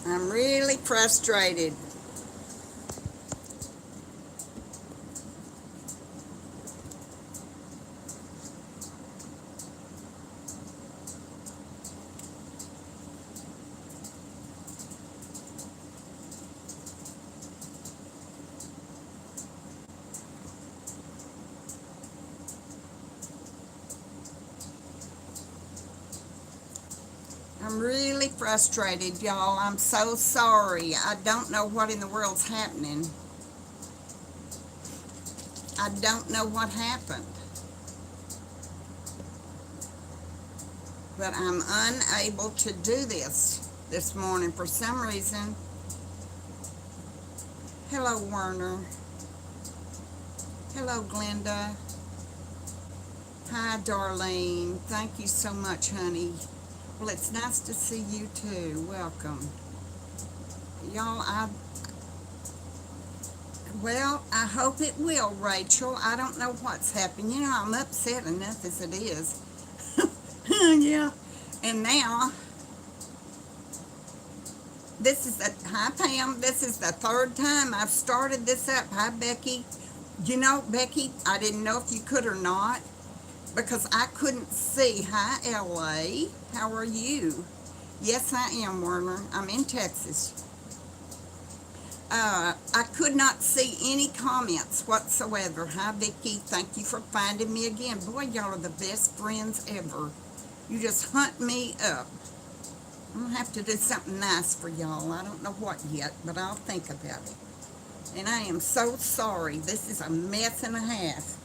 I'm really frustrated. I'm really frustrated, y'all. I'm so sorry. I don't know what in the world's happening. I don't know what happened. But I'm unable to do this morning for some reason. Hello, Werner. Hello, Glenda. Hi, Darlene. Thank you so much, honey. Well, it's nice to see you too. Welcome. Y'all, I hope it will, Rachel. I don't know what's happened. You know, I'm upset enough as it is. Yeah. And now, hi, Pam. This is the third time I've started this up. Hi, Becky. You know, Becky, I didn't know if you could or not because I couldn't see. Hi, LA. How are you? Yes, I am, Werner. I'm in Texas. I could not see any comments whatsoever. Hi, Vicky. Thank you for finding me again. Boy, y'all are the best friends ever. You just hunt me up. I'm going to have to do something nice for y'all. I don't know what yet, but I'll think about it. And I am so sorry. This is a mess and a half.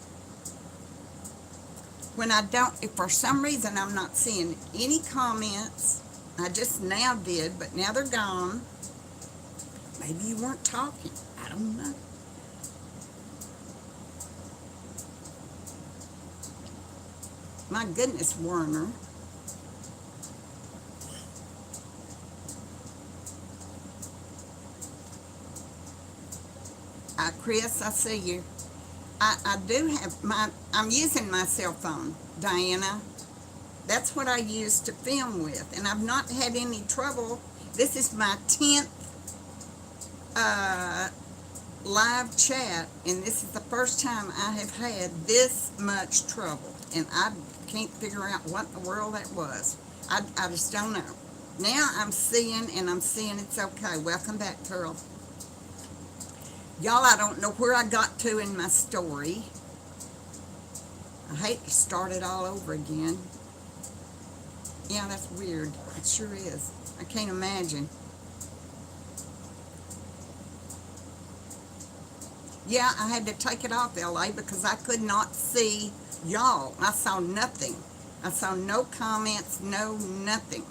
When I don't, if for some reason I'm not seeing any comments, I just now did, but now they're gone. Maybe you weren't talking. I don't know. My goodness, Werner. Chris, I see you. I do have I'm using my cell phone, Diana. That's what I use to film with, and I've not had any trouble. This is my 10th live chat, and this is the first time I have had this much trouble, and I can't figure out what in the world that was. I just don't know. Now I'm seeing, and I'm seeing it's okay. Welcome back, Carol. Y'all, I don't know where I got to in my story. I hate to start it all over again. Yeah, that's weird. It sure is. I can't imagine. Yeah, I had to take it off, LA, because I could not see y'all. I saw nothing. I saw no comments, no nothing.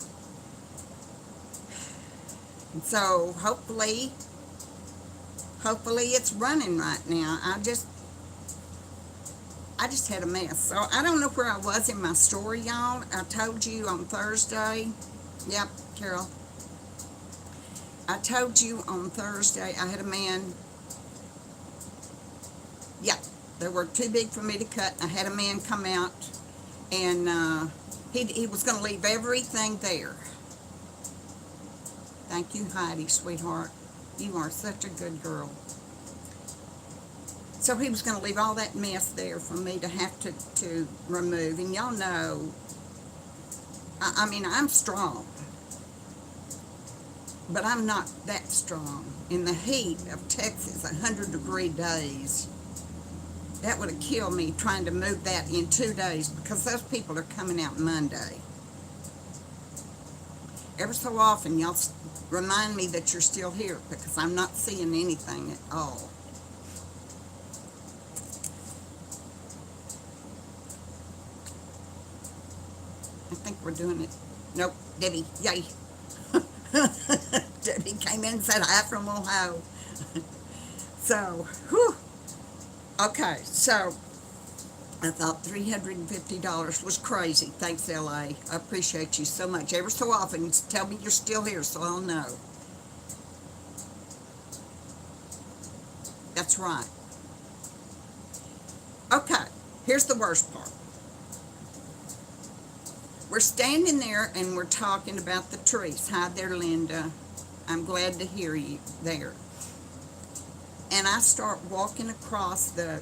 And so hopefully it's running right now. I just had a mess. So I don't know where I was in my story, y'all. I told you on Thursday. Yep, Carol. I told you on Thursday I had a man. Yeah, they were too big for me to cut. I had a man come out, and he was going to leave everything there. Thank you, Heidi, sweetheart. You are such a good girl. So he was going to leave all that mess there for me to have to remove. And y'all know, I mean, I'm strong, but I'm not that strong. In the heat of Texas, 100-degree days, that would have killed me trying to move that in 2 days because those people are coming out Monday. Ever so often, y'all remind me that you're still here because I'm not seeing anything at all. I think we're doing it. Nope, Debbie, yay. Debbie came in and said hi from Ohio. So, whew. Okay, so I thought $350 was crazy. Thanks, LA. I appreciate you so much. Ever so often, tell me you're still here so I'll know. That's right. Okay, here's the worst part. We're standing there and we're talking about the trees. Hi there, Linda. I'm glad to hear you there. And I start walking across the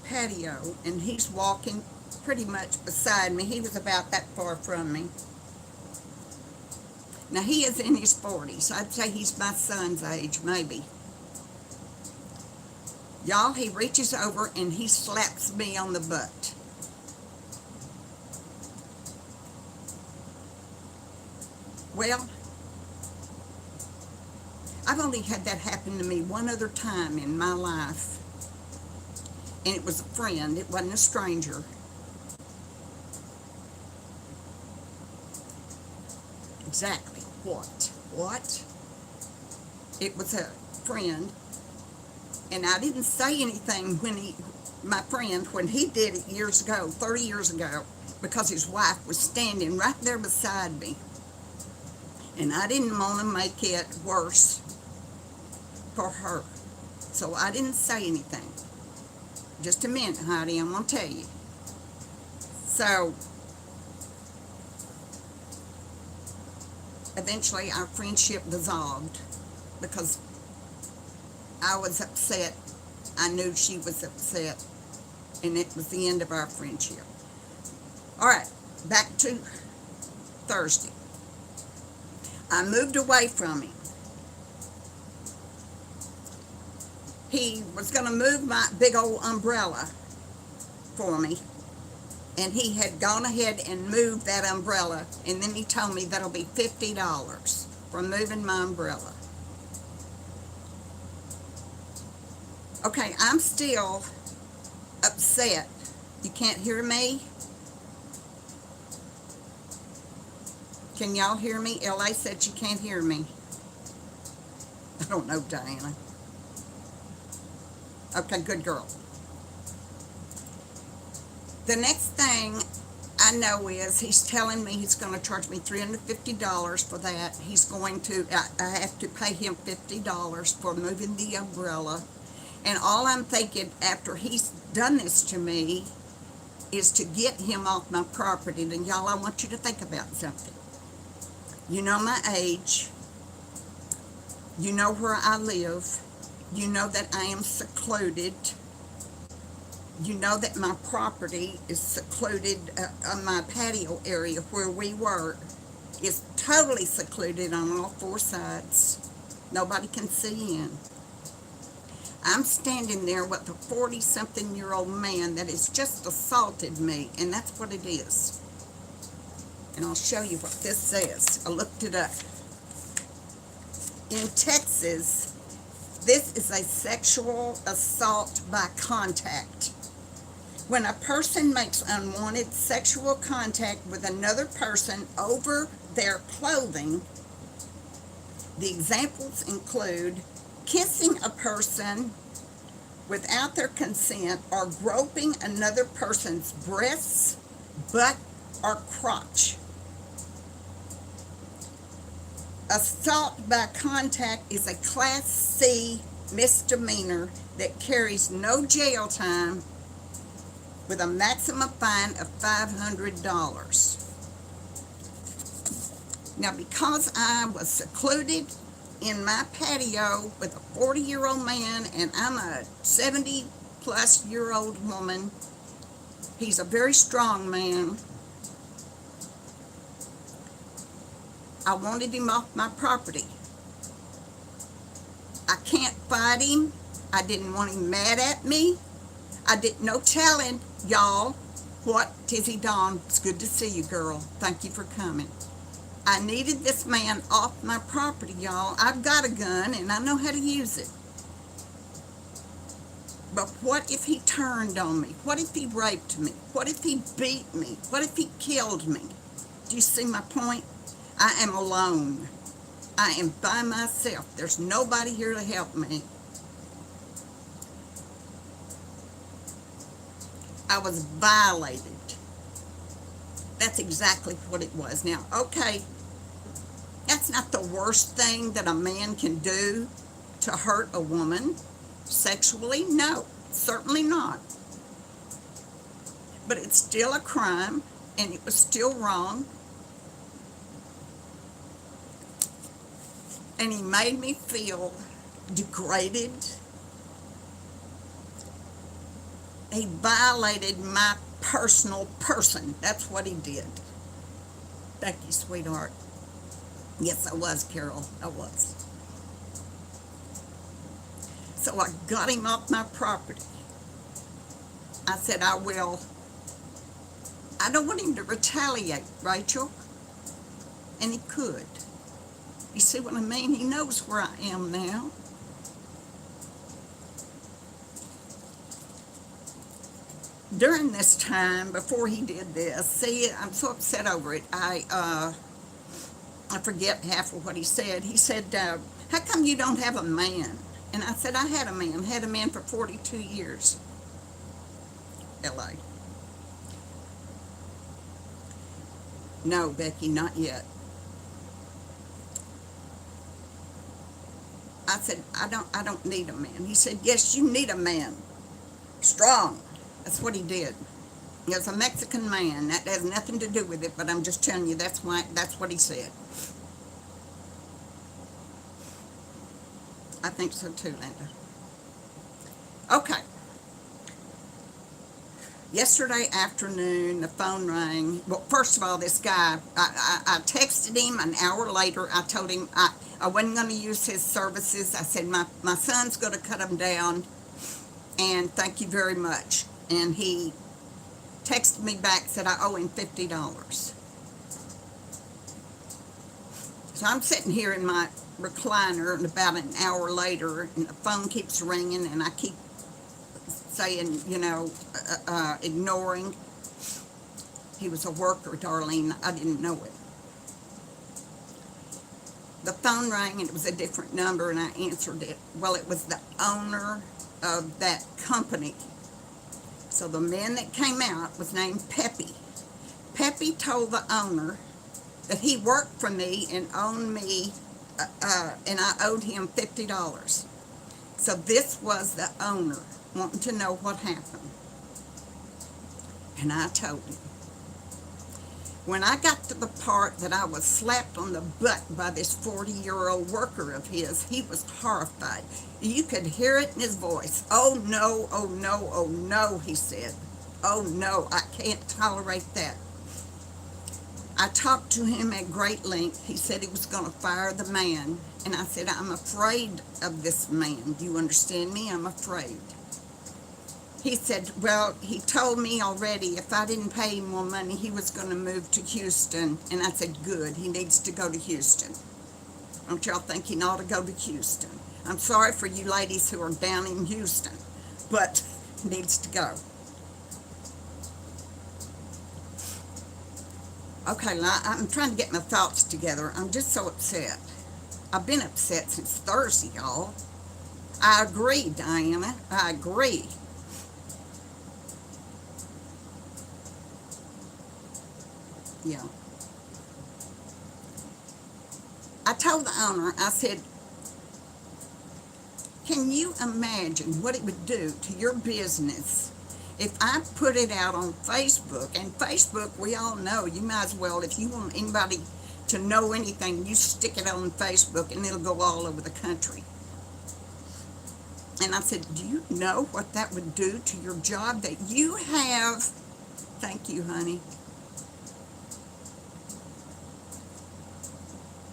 patio, and he's walking pretty much beside me. He was about that far from me. Now, he is in his 40s. I'd say he's my son's age, maybe. Y'all, he reaches over and he slaps me on the butt. Well, I've only had that happen to me one other time in my life. And it was a friend, it wasn't a stranger. Exactly. What? What? It was a friend. And I didn't say anything when he did it years ago, 30 years ago, because his wife was standing right there beside me. And I didn't want to make it worse for her. So I didn't say anything. Just a minute, Heidi, I'm going to tell you. So, eventually our friendship dissolved because I was upset. I knew she was upset. And it was the end of our friendship. All right, back to Thursday. I moved away from him. He was going to move my big old umbrella for me. And he had gone ahead and moved that umbrella. And then he told me that'll be $50 for moving my umbrella. Okay, I'm still upset. You can't hear me? Can y'all hear me? LA said you can't hear me. I don't know, Diana. Okay, good girl. The next thing I know is he's telling me he's going to charge me $350 for that. I have to pay him $50 for moving the umbrella. And all I'm thinking after he's done this to me is to get him off my property. And y'all, I want you to think about something. You know my age. You know where I live. You know that I am secluded. You know that my property is secluded on my patio area where we were. It's totally secluded on all four sides. Nobody can see in. I'm standing there with a 40-something-year-old man that has just assaulted me, and that's what it is. And I'll show you what this says. I looked it up. In Texas, this is a sexual assault by contact. When a person makes unwanted sexual contact with another person over their clothing, the examples include kissing a person without their consent or groping another person's breasts, butt, or crotch. Assault by contact is a Class C misdemeanor that carries no jail time with a maximum fine of $500. Now, because I was secluded in my patio with a 40-year-old man and I'm a 70-plus-year-old woman, he's a very strong man. I wanted him off my property. I can't fight him. I didn't want him mad at me. I didn't know telling y'all what Tizzy Dawn. It's good to see you, girl. Thank you for coming. I needed this man off my property, y'all. I've got a gun and I know how to use it. But what if he turned on me? What if he raped me? What if he beat me? What if he killed me? Do you see my point? I am alone. I am by myself. There's nobody here to help me. I was violated. That's exactly what it was. Now, okay, that's not the worst thing that a man can do to hurt a woman sexually. No, certainly not. But it's still a crime, and it was still wrong. And he made me feel degraded. He violated my personal person. That's what he did. Thank you, sweetheart. Yes, I was, Carol. I was. So I got him off my property. I said, I will. I don't want him to retaliate, Rachel. And he could. You see what I mean? He knows where I am now. During this time, before he did this, see, I'm so upset over it. I forget half of what he said. He said, how come you don't have a man? And I said, I had a man for 42 years. L.A. No, Becky, not yet. I said, I don't need a man. He said, yes, you need a man. Strong. That's what he did. He was a Mexican man. That has nothing to do with it, but I'm just telling you that's what he said. I think so too, Linda. Okay. Yesterday afternoon, the phone rang. Well, first of all, this guy, I texted him an hour later. I told him I wasn't going to use his services. I said, my son's going to cut them down, and thank you very much. And he texted me back, said I owe him $50. So I'm sitting here in my recliner, and about an hour later, and the phone keeps ringing, and I keep saying, ignoring. He was a worker, Darlene. I didn't know it. The phone rang, and it was a different number, and I answered it. Well, it was the owner of that company. So the man that came out was named Peppy. Peppy told the owner that he worked for me and owned me, and I owed him $50. So this was the owner wanting to know what happened. And I told him. When I got to the part that I was slapped on the butt by this 40-year-old worker of his, he was horrified. You could hear it in his voice. Oh no, oh no, oh no, he said. Oh no, I can't tolerate that. I talked to him at great length. He said he was going to fire the man. And I said, I'm afraid of this man. Do you understand me? I'm afraid. He said, well, he told me already if I didn't pay him more money, he was going to move to Houston. And I said, good, he needs to go to Houston. Don't y'all think he ought to go to Houston? I'm sorry for you ladies who are down in Houston, but he needs to go. Okay, I'm trying to get my thoughts together. I'm just so upset. I've been upset since Thursday, y'all. I agree, Diana. I agree. Yeah. I told the owner, I said, can you imagine what it would do to your business if I put it out on Facebook? And Facebook, we all know, you might as well, if you want anybody to know anything, you stick it on Facebook and it'll go all over the country. And I said, do you know what that would do to your job that you have? Thank you, honey.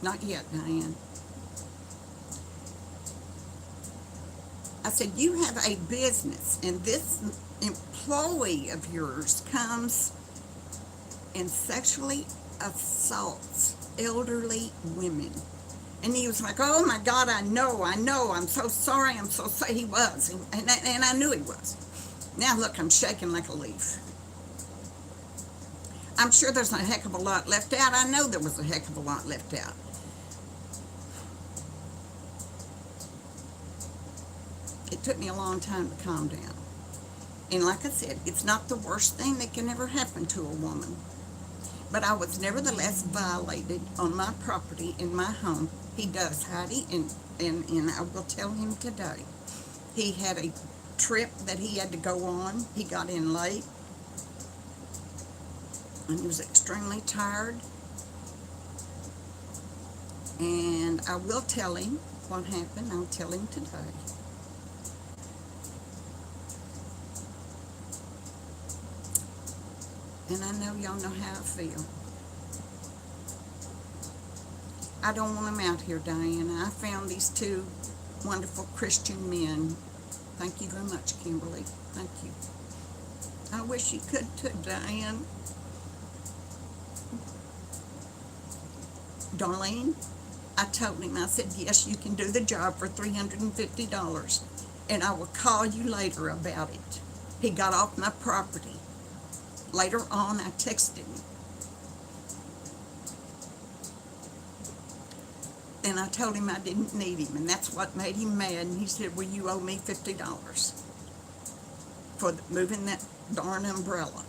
Not yet, Diane. I said, you have a business, and this employee of yours comes and sexually assaults elderly women. And he was like, oh my God, I know, I'm so sorry, I'm so sorry. He was, and I knew he was. Now look, I'm shaking like a leaf. I'm sure there's a heck of a lot left out. I know there was a heck of a lot left out. It took me a long time to calm down. And like I said, it's not the worst thing that can ever happen to a woman. But I was nevertheless violated on my property in my home. He does, Heidi, and I will tell him today. He had a trip that he had to go on. He got in late. And he was extremely tired. And I will tell him what happened. I'll tell him today. And I know y'all know how I feel. I don't want him out here, Diana. I found these two wonderful Christian men. Thank you very much, Kimberly. Thank you. I wish you could too, Diane. Darlene, I told him, I said, yes, you can do the job for $350, and I will call you later about it. He got off my property. Later on, I texted him. And I told him I didn't need him, and that's what made him mad. And he said, well, you owe me $50 for moving that darn umbrella.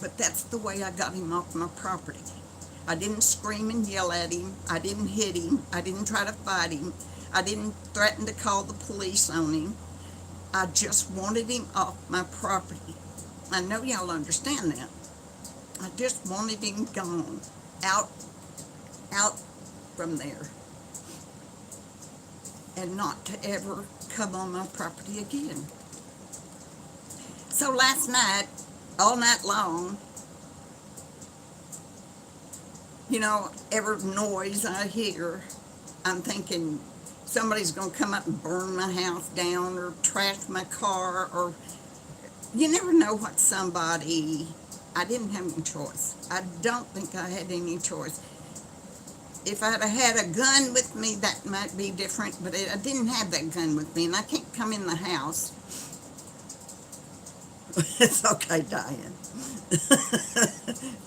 But that's the way I got him off my property. I didn't scream and yell at him. I didn't hit him. I didn't try to fight him. I didn't threaten to call the police on him. I just wanted him off my property. I know y'all understand that. I just wanted him gone, out from there, and not to ever come on my property again. So last night, all night long, you know, every noise I hear, I'm thinking somebody's going to come up and burn my house down or trash my car, or you never know what somebody. I didn't have any choice. I don't think I had any choice. If I'd have had a gun with me, that might be different, but I didn't have that gun with me, and I can't come in the house. It's okay, Diane.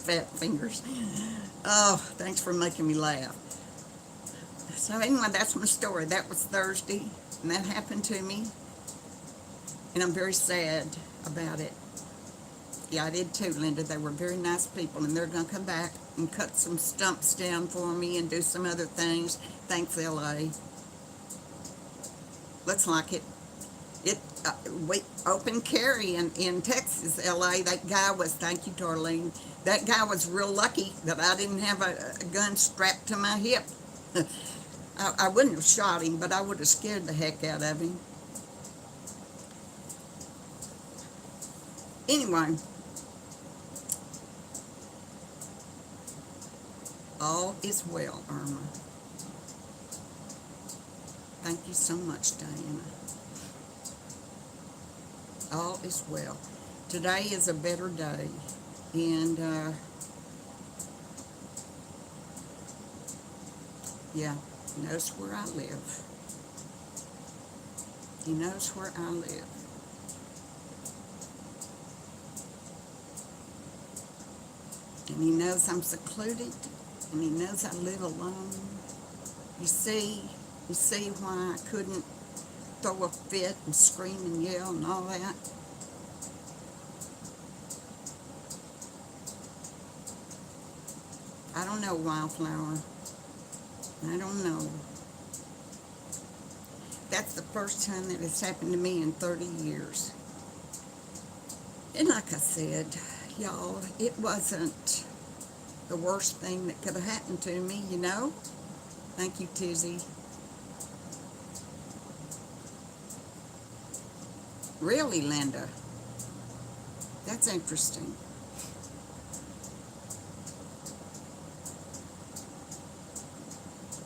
Fat fingers. Oh, thanks for making me laugh. So anyway, that's my story. That was Thursday, and that happened to me, and I'm very sad about it. Yeah, I did too, Linda. They were very nice people, and they're going to come back and cut some stumps down for me and do some other things. Thanks, LA. Looks like it. We open carry in Texas, LA. That guy was, thank you, Darlene. That guy was real lucky that I didn't have a gun strapped to my hip. I wouldn't have shot him, but I would have scared the heck out of him. Anyway, all is well, Irma. Thank you so much, Diana. All is well. Today is a better day, and yeah, he knows where I live. He knows where I live. And he knows I'm secluded, and he knows I live alone. You see why I couldn't throw a fit and scream and yell and all that? I don't know, Wildflower. I don't know. That's the first time that it's happened to me in 30 years. And like I said, y'all, it wasn't the worst thing that could have happened to me, you know? Thank you, Tizzy. Really, Linda? That's interesting.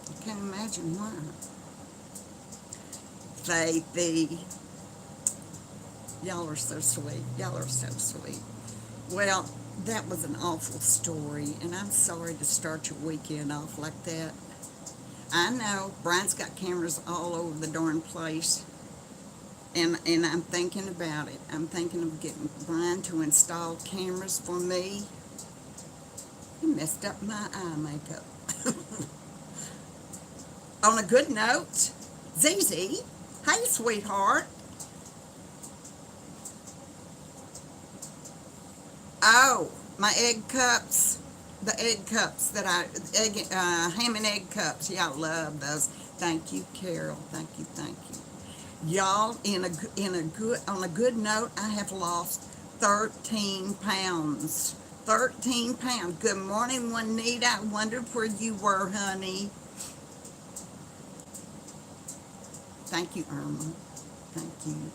I can't imagine why. Faithy. Y'all are so sweet. Y'all are so sweet. Well, that was an awful story, and I'm sorry to start your weekend off like that. I know Brian's got cameras all over the darn place, and I'm thinking about it. I'm thinking of getting Brian to install cameras for me. He messed up my eye makeup. On a good note, ZZ, hey, sweetheart. Oh, my egg cups. The egg cups that ham and egg cups. Y'all love those. Thank you, Carol. Thank you, thank you. Y'all, on a good note, I have lost 13 pounds. 13 pounds. Good morning, Juanita. I wondered where you were, honey. Thank you, Irma. Thank you.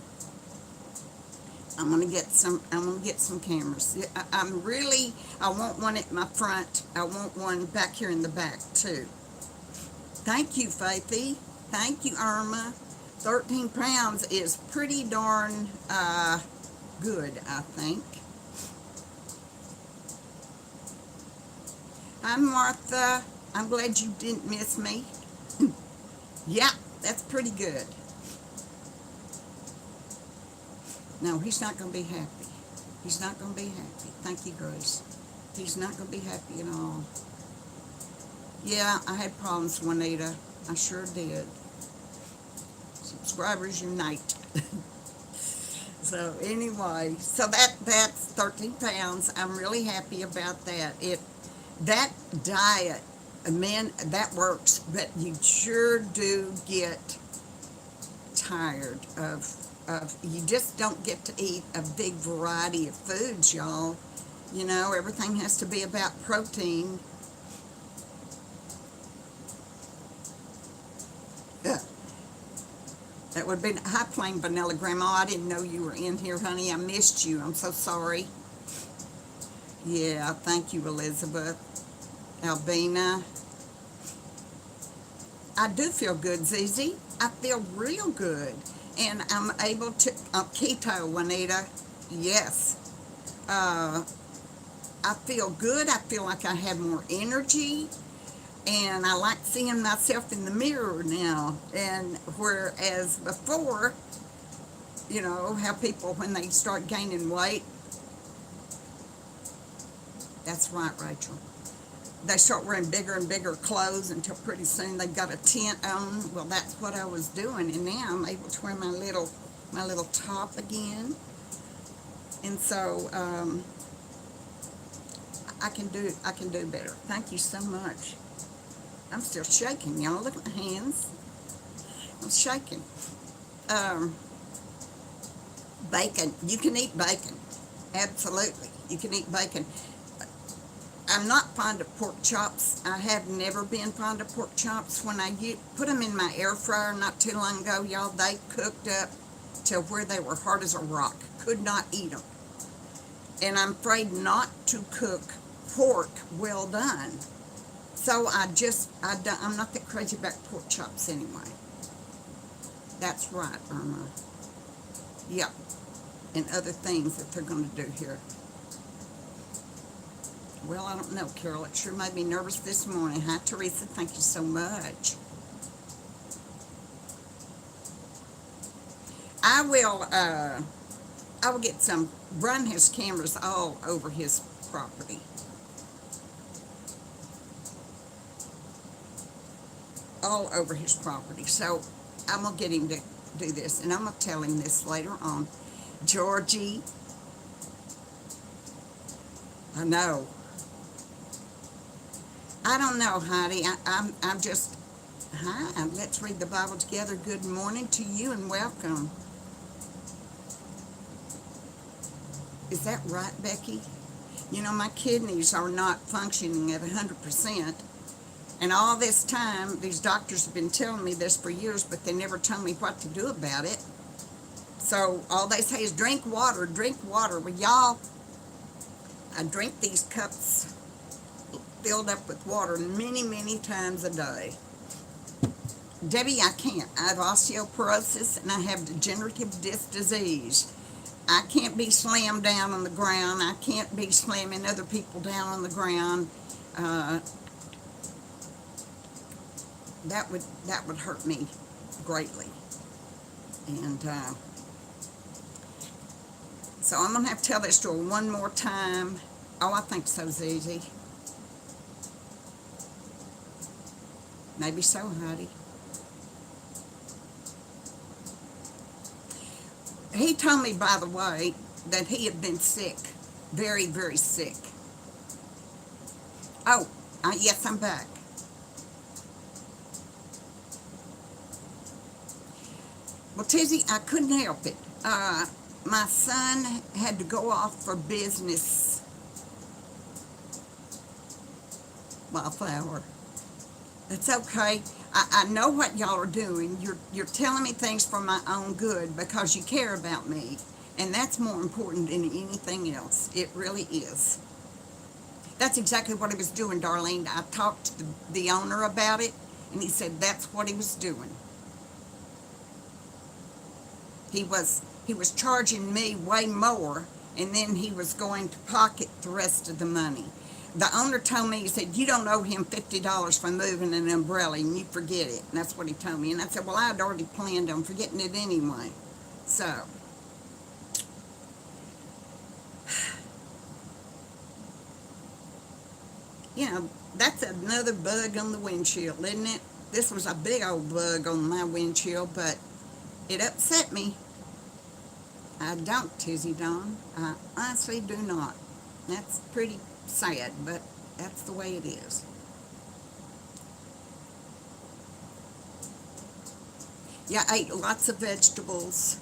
I'm gonna get some. I'm gonna get some cameras. I'm really. I want one at my front. I want one back here in the back too. Thank you, Faithy. Thank you, Irma. 13 pounds is pretty darn good, I think. Hi, Martha. I'm glad you didn't miss me. Yeah, that's pretty good. No, he's not going to be happy. He's not going to be happy. Thank you, Grace. He's not going to be happy at all. Yeah, I had problems, Juanita. I sure did. Subscribers unite. So anyway, so that's 13 pounds. I'm really happy about that. That diet, man, that works, but you sure do get tired of you just don't get to eat a big variety of foods, y'all. You know, everything has to be about protein. That would be High Plain Vanilla Grandma. I didn't know you were in here, honey. I missed you. I'm so sorry. Yeah, thank you, Elizabeth. Albina. I do feel good, Zizi. I feel real good. And I'm able to, keto, Juanita. Yes. I feel good. I feel like I have more energy. And I like seeing myself in the mirror now. And whereas before, you know, how people, when they start gaining weight, that's right, Rachel. They start wearing bigger and bigger clothes until pretty soon they've got a tent on. Well, that's what I was doing, and now I'm able to wear my little top again. And so I can do better. Thank you so much. I'm still shaking, y'all. Look at my hands. I'm shaking. Bacon. You can eat bacon. Absolutely. You can eat bacon. I'm not fond of pork chops. I have never been fond of pork chops. When I put them in my air fryer not too long ago, y'all, they cooked up to where they were hard as a rock. Could not eat them. And I'm afraid not to cook pork well done. So I'm not that crazy about pork chops anyway. That's right, Irma. Yep. And other things that they're going to do here. Well, I don't know, Carol. It sure made me nervous this morning. Hi, Teresa. Thank you so much. I will get run his cameras all over his property. All over his property. So I'm going to get him to do this, and I'm going to tell him this later on. Georgie, I know. I don't know, Heidi. I'm just, hi, let's read the Bible together. Good morning to you and welcome. Is that right, Becky? You know, my kidneys are not functioning at 100%. And all this time, these doctors have been telling me this for years, but they never tell me what to do about it. So all they say is drink water, drink water. Well, y'all, I drink these cups filled up with water many, many times a day. Debbie, I can't. I have osteoporosis and I have degenerative disc disease. I can't be slammed down on the ground. I can't be slamming other people down on the ground. That would hurt me greatly. And so I'm going to have to tell that story one more time. Oh, I think so, Zizi. Maybe so, Heidi. He told me, by the way, that he had been sick. Very, very sick. Oh, yes, I'm back. Well, Tizzy, I couldn't help it. My son had to go off for business Wildflower. It's okay. I know what y'all are doing. You're telling me things for my own good because you care about me. And that's more important than anything else. It really is. That's exactly what he was doing, Darlene. I talked to the owner about it, and he said that's what he was doing. He was charging me way more, and then he was going to pocket the rest of the money. The owner told me, he said, you don't owe him $50 for moving an umbrella, and you forget it. And that's what he told me. And I said, well, I'd already planned on forgetting it anyway. So, you know, that's another bug on the windshield, isn't it? This was a big old bug on my windshield, but it upset me. I don't, Tizzy Dawn. I honestly do not. That's pretty sad, but that's the way it is. Yeah, I ate lots of vegetables.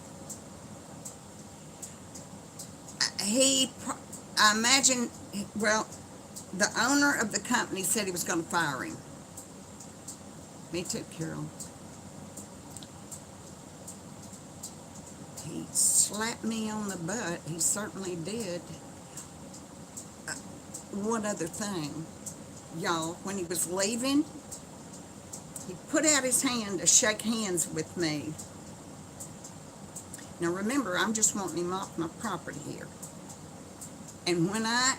I imagine, well, the owner of the company said he was going to fire him. Me too, Carol. He slapped me on the butt. He certainly did. One other thing, y'all, when he was leaving, he put out his hand to shake hands with me. Now remember, I'm just wanting him off my property here. And when I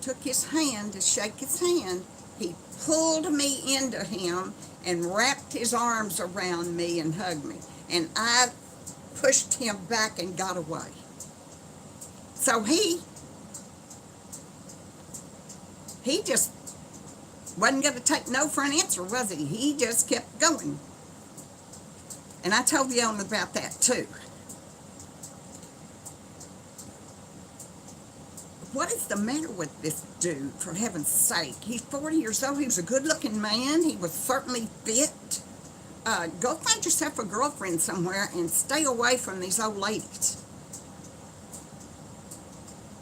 took his hand to shake his hand, he pulled me into him and wrapped his arms around me and hugged me. And I pushed him back and got away. So he just wasn't going to take no for an answer, was he? He just kept going. And I told the owner about that too. What is the matter with this dude, for heaven's sake? He's 40 years old. He was a good-looking man. He was certainly fit. Go find yourself a girlfriend somewhere and stay away from these old ladies.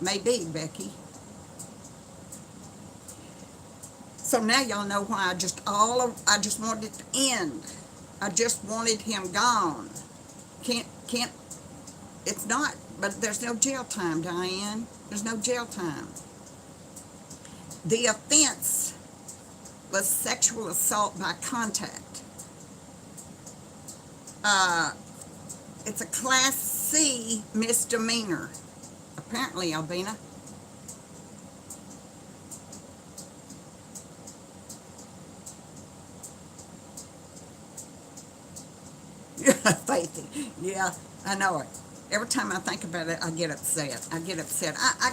Maybe, Becky. So now y'all know why I just wanted it to end. I just wanted him gone. Can't, it's not, but there's no jail time, Diane. There's no jail time. The offense was sexual assault by contact. It's a Class C misdemeanor, apparently, Albina. Faithy. Yeah, I know it. Every time I think about it, I get upset. I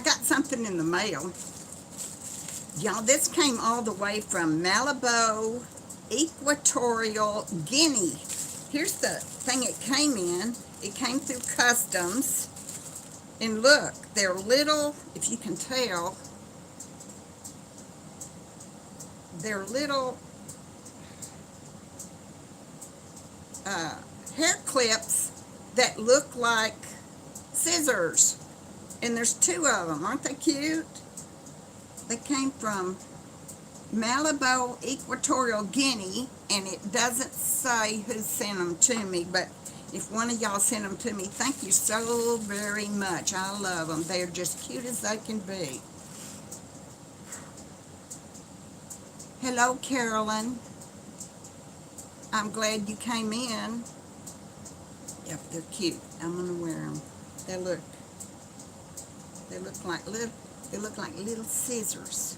got something in the mail. Y'all, this came all the way from Malibu, Equatorial Guinea. Here's the thing it came in. It came through customs. And look, they're little, if you can tell, they're little hair clips that look like scissors. And there's two of them. Aren't they cute? They came from Malibu, Equatorial Guinea, and it doesn't say who sent them to me, but if one of y'all sent them to me, thank you so very much. I love them. They're just cute as they can be. Hello, Carolyn. I'm glad you came in. Yep, they're cute. I'm gonna wear them. They look like little scissors.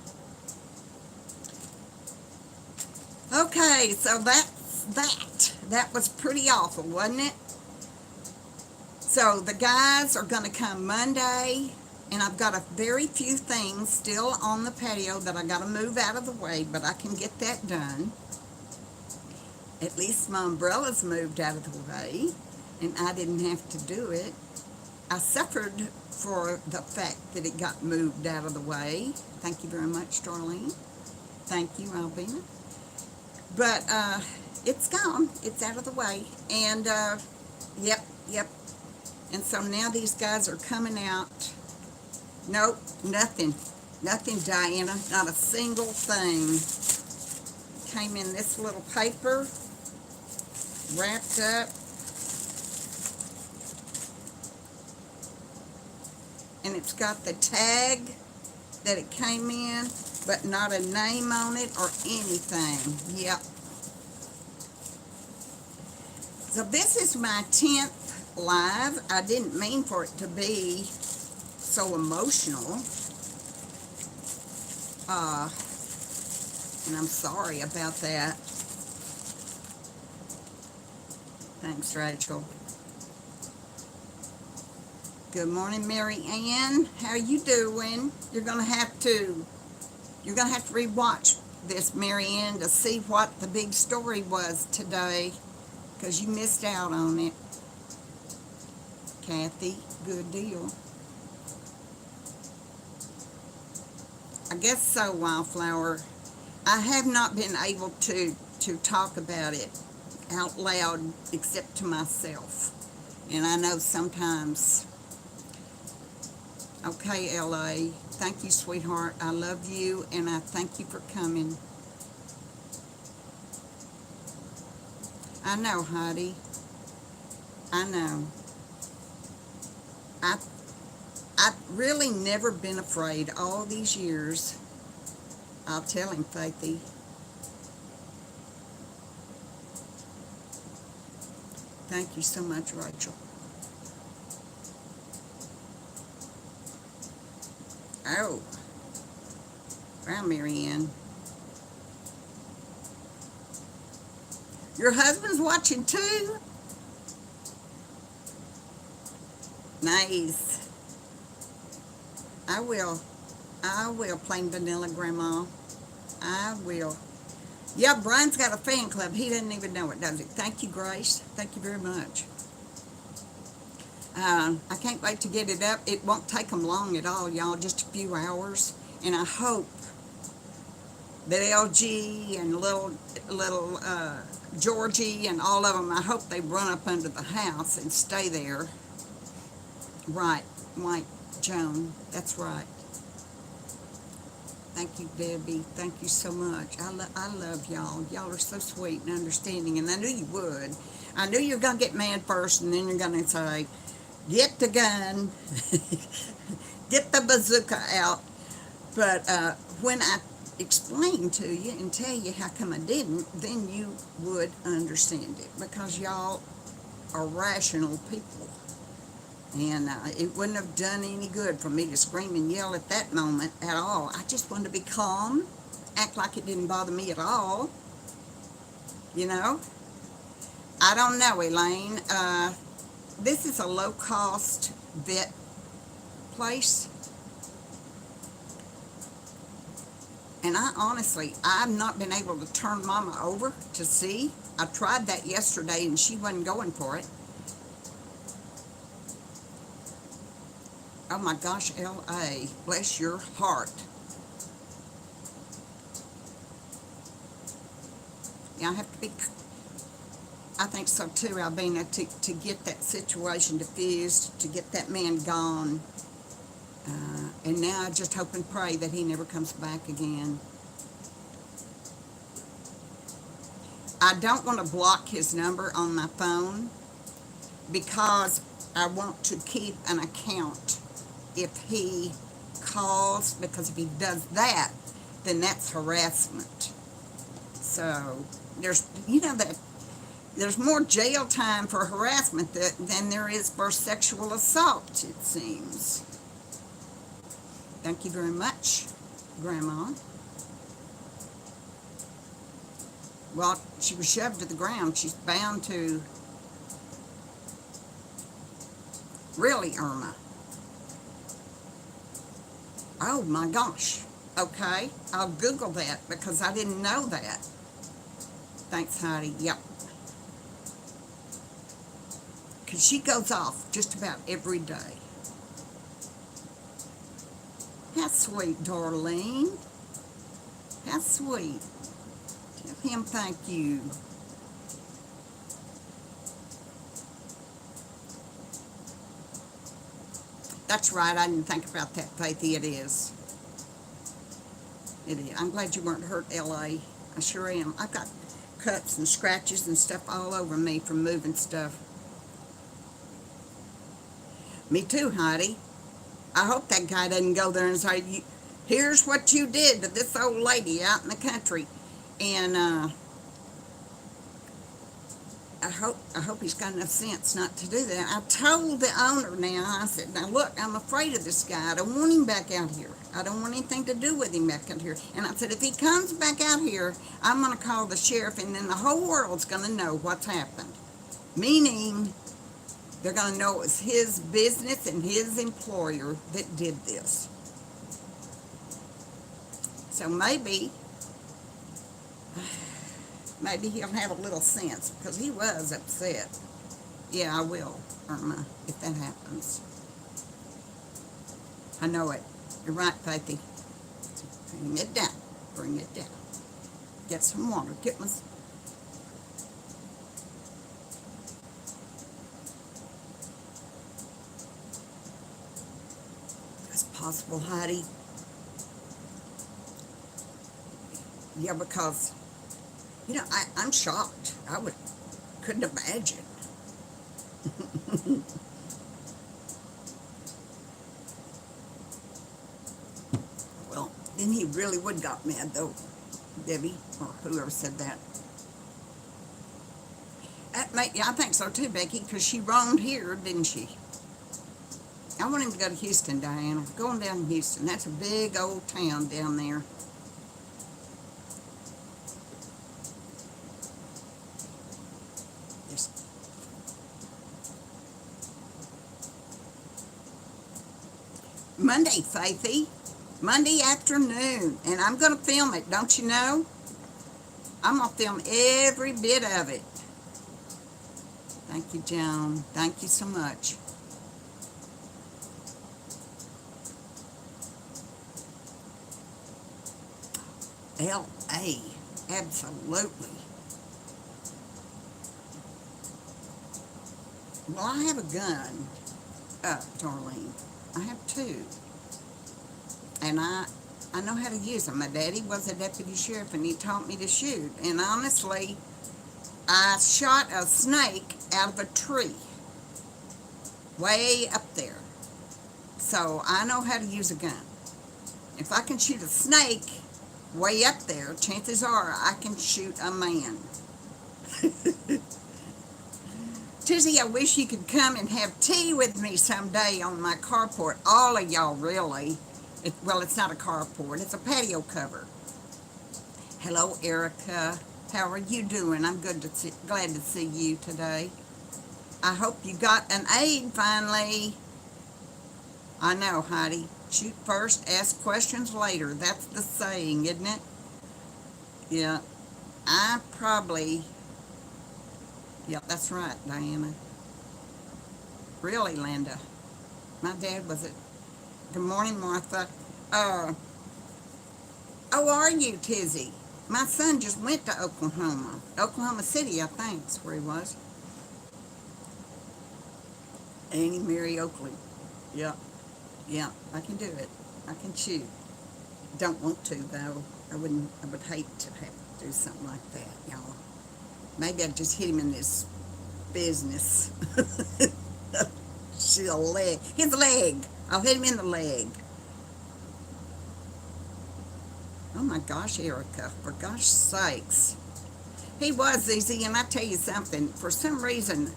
Okay, so that's that. That was pretty awful, wasn't it? So the guys are gonna come Monday, and I've got a very few things still on the patio that I gotta move out of the way, but I can get that done. At least my umbrella's moved out of the way, and I didn't have to do it. I suffered for the fact that it got moved out of the way. Thank you very much, Darlene. Thank you, Albina. But it's gone. It's out of the way. And, yep. And so now these guys are coming out. Nope, nothing. Nothing, Diana. Not a single thing. Came in this little paper, wrapped up. And it's got the tag that it came in, but not a name on it or anything. Yep. So this is my 10th live. I didn't mean for it to be so emotional. And I'm sorry about that. Thanks, Rachel. Good morning, Mary Ann. How you doing? You're gonna have to rewatch this, Mary Ann, to see what the big story was today, because you missed out on it. Kathy, good deal. I guess so, Wildflower. I have not been able to talk about it out loud except to myself. And I know sometimes. Okay, LA. Thank you, sweetheart. I love you, and I thank you for coming. I know, Heidi. I know. I've really never been afraid all these years. I'll tell him, Faithy. Thank you so much, Rachel. Oh. Wow, Marianne. Your husband's watching too? Nice. I will, plain vanilla, Grandma. I will. Yeah, Brian's got a fan club. He doesn't even know it, does he? Thank you, Grace. Thank you very much. I can't wait to get it up. It won't take them long at all, y'all, just a few hours. And I hope that LG and little Georgie and all of them, I hope they run up under the house and stay there. Right, White Joan, that's right. Thank you, Debbie. Thank you so much. I love y'all. Y'all are so sweet and understanding, and I knew you would. I knew you were going to get mad first, and then you're going to say, get the gun, get the bazooka out. But when I explain to you and tell you how come I didn't, then you would understand it, because y'all are rational people. And it wouldn't have done any good for me to scream and yell at that moment at all. I just wanted to be calm, act like it didn't bother me at all. You know? I don't know, Elaine. This is a low-cost vet place. And I've not been able to turn Mama over to see. I tried that yesterday and she wasn't going for it. Oh my gosh, L.A., bless your heart. Yeah, I have to be, I think so too, Albina, to get that situation diffused, to get that man gone. And now I just hope and pray that he never comes back again. I don't want to block his number on my phone because I want to keep an account if he calls, because if he does that, then that's harassment. So there's, that there's more jail time for harassment than there is for sexual assault, it seems. Thank you very much, Grandma. Well, she was shoved to the ground. She's bound to. Really, Irma? Oh my gosh. Okay, I'll Google that because I didn't know that. Thanks, Heidi. Yep. Because she goes off just about every day. How sweet, Darlene. How sweet. Tell him thank you. That's right, I didn't think about that, Faithy. It is. It is. I'm glad you weren't hurt, L.A. I sure am. I've got cuts and scratches and stuff all over me from moving stuff. Me too, Heidi. I hope that guy doesn't go there and say, here's what you did to this old lady out in the country. And I hope he's got enough sense not to do that. I told the owner now, I said, now look, I'm afraid of this guy. I don't want him back out here. I don't want anything to do with him back out here. And I said, if he comes back out here, I'm going to call the sheriff, and then the whole world's going to know what's happened. Meaning, they're going to know it was his business and his employer that did this. So maybe he'll have a little sense, because he was upset. Yeah, I will, Irma, if that happens. I know it. You're right, Faithy. Bring it down. Bring it down. Get some water. Get my... That's possible, Heidi. Yeah, because, I'm shocked. Couldn't imagine. Well, then he really would got mad, though, Debbie, or whoever said that. Yeah, I think so too, Becky, because she roamed here, didn't she? I want him to go to Houston, Diana. Going down to Houston. That's a big old town down there. Monday, Faithy. Monday afternoon. And I'm going to film it, don't you know? I'm going to film every bit of it. Thank you, Joan. Thank you so much. L.A. Absolutely. Well, I have a gun, Darlene. I have two. And I know how to use them. My daddy was a deputy sheriff, and he taught me to shoot. And honestly, I shot a snake out of a tree way up there. So I know how to use a gun. If I can shoot a snake way up there, chances are I can shoot a man. Tizzy, I wish you could come and have tea with me someday on my carport. All of y'all, really. Well, it's not a carport. It's a patio cover. Hello, Erica. How are you doing? I'm glad to see you today. I hope you got an aid finally. I know, Heidi. Shoot first, ask questions later. That's the saying, isn't it? Yeah. Yeah, that's right, Diana. Really, Linda. My dad was Good morning, Martha. How are you, Tizzy? My son just went to Oklahoma. Oklahoma City, I think, is where he was. Annie Mary Oakley. Yeah. Yeah, I can do it. I can shoot. Don't want to, though. I would hate to have to do something like that, y'all. Maybe I'd just hit him in this business. His leg. I'll hit him in the leg. Oh my gosh, Erica, for gosh sakes. He was easy, and I tell you something, for some reason,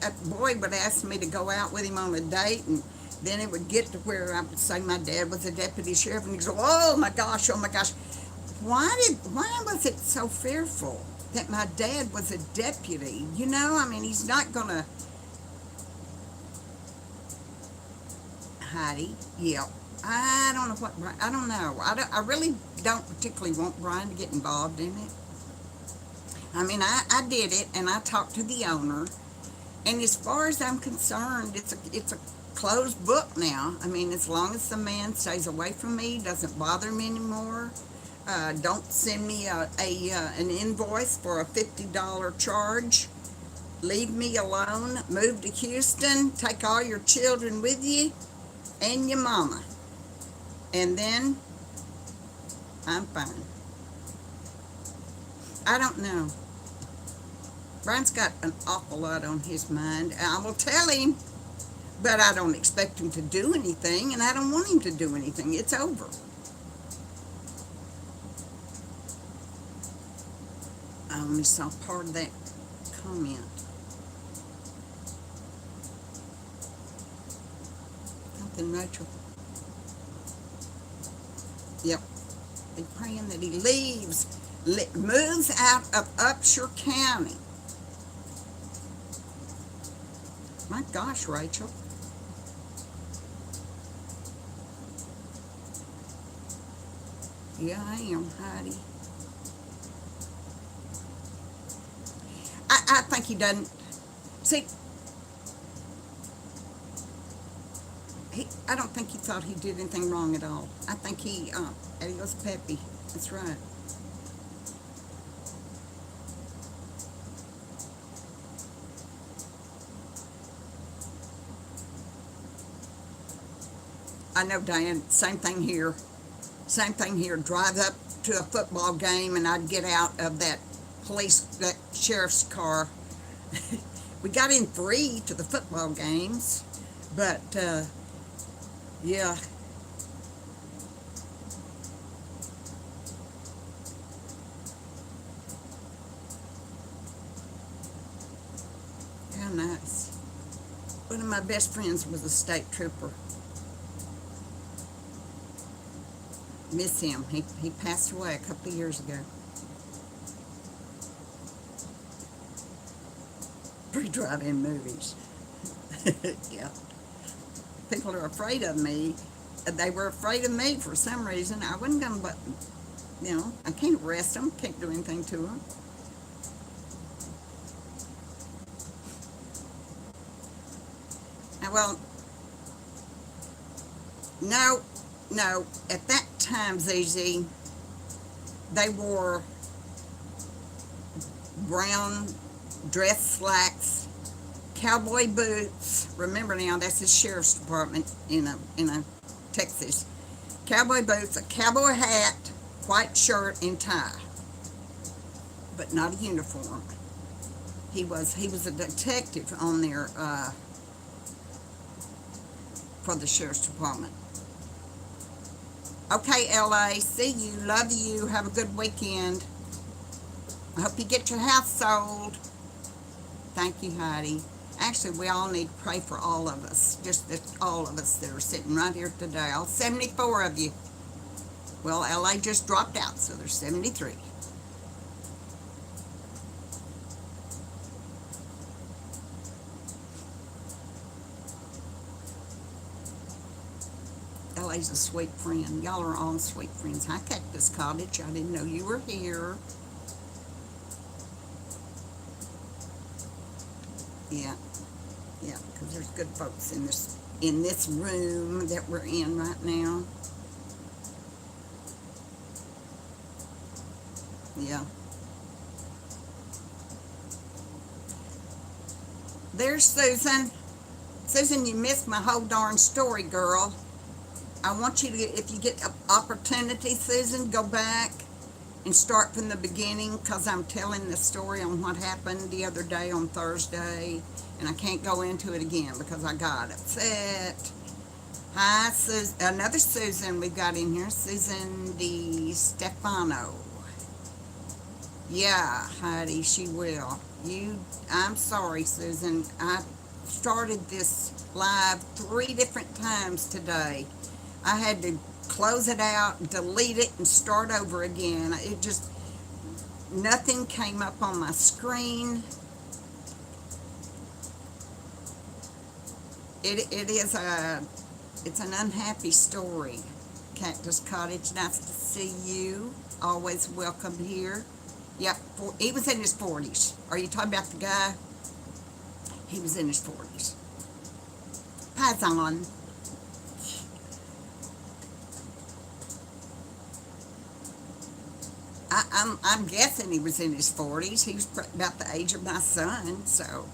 a boy would ask me to go out with him on a date, and then it would get to where I would say my dad was a deputy sheriff, and he'd go, oh my gosh. Why was it so fearful that my dad was a deputy? He's not gonna... Heidi, yeah. I don't know. I really don't particularly want Brian to get involved in it. I did it, and I talked to the owner, and as far as I'm concerned, it's a closed book now. As long as the man stays away from me, doesn't bother me anymore, don't send me an invoice for a $50 charge, leave me alone, move to Houston, take all your children with you, and your mama. And then I'm fine. I don't know. Brian's got an awful lot on his mind. I will tell him, but I don't expect him to do anything, and I don't want him to do anything. It's over. I only saw part of that comment. Something, Rachel. Yep. Be praying that he leaves, moves out of Upshur County. My gosh, Rachel. Yeah, I am, Heidi. I think he doesn't. See, I don't think he thought he did anything wrong at all. I think he was peppy. That's right. I know, Diane. Same thing here. Same thing here. Drive up to a football game, and I'd get out of that sheriff's car. We got in free to the football games, but yeah. How nice. One of my best friends was a state trooper. Miss him. He passed away a couple of years ago. Pre-drive-in movies. Yeah. People are afraid of me. They were afraid of me for some reason. I wasn't going to, I can't arrest them, can't do anything to them. Well, no, at that time, ZZ, they wore brown dress slacks, cowboy boots. Remember now, that's the sheriff's department in a Texas. Cowboy boots, a cowboy hat, white shirt, and tie, but not a uniform. He was a detective on there for the sheriff's department. Okay, LA, see you, love you, have a good weekend. I hope you get your house sold. Thank you, Heidi. Actually, we all need to pray for all of us, just all of us that are sitting right here today, all 74 of you. Well, LA just dropped out, so there's 73. LA's a sweet friend. Y'all are all sweet friends. Hi, Cactus Cottage. I didn't know you were here. Yeah, because there's good folks in this room that we're in right now. Yeah. There's Susan. Susan, you missed my whole darn story, girl. I want you to, if you get an opportunity, Susan, go back and start from the beginning, because I'm telling the story on what happened the other day on Thursday, and I can't go into it again because I got upset. Hi, another Susan we got in here, Susan Di Stefano. Yeah, Heidi, she will. I'm sorry, Susan. I started this live 3 different times today. I had to close it out, delete it, and start over again. It just, nothing came up on my screen. It's an unhappy story. Cactus Cottage, nice to see you. Always welcome here. Yep, he was in his 40s. Are you talking about the guy? He was in his 40s. Paisan. I'm guessing he was in his 40s. He was about the age of my son, so.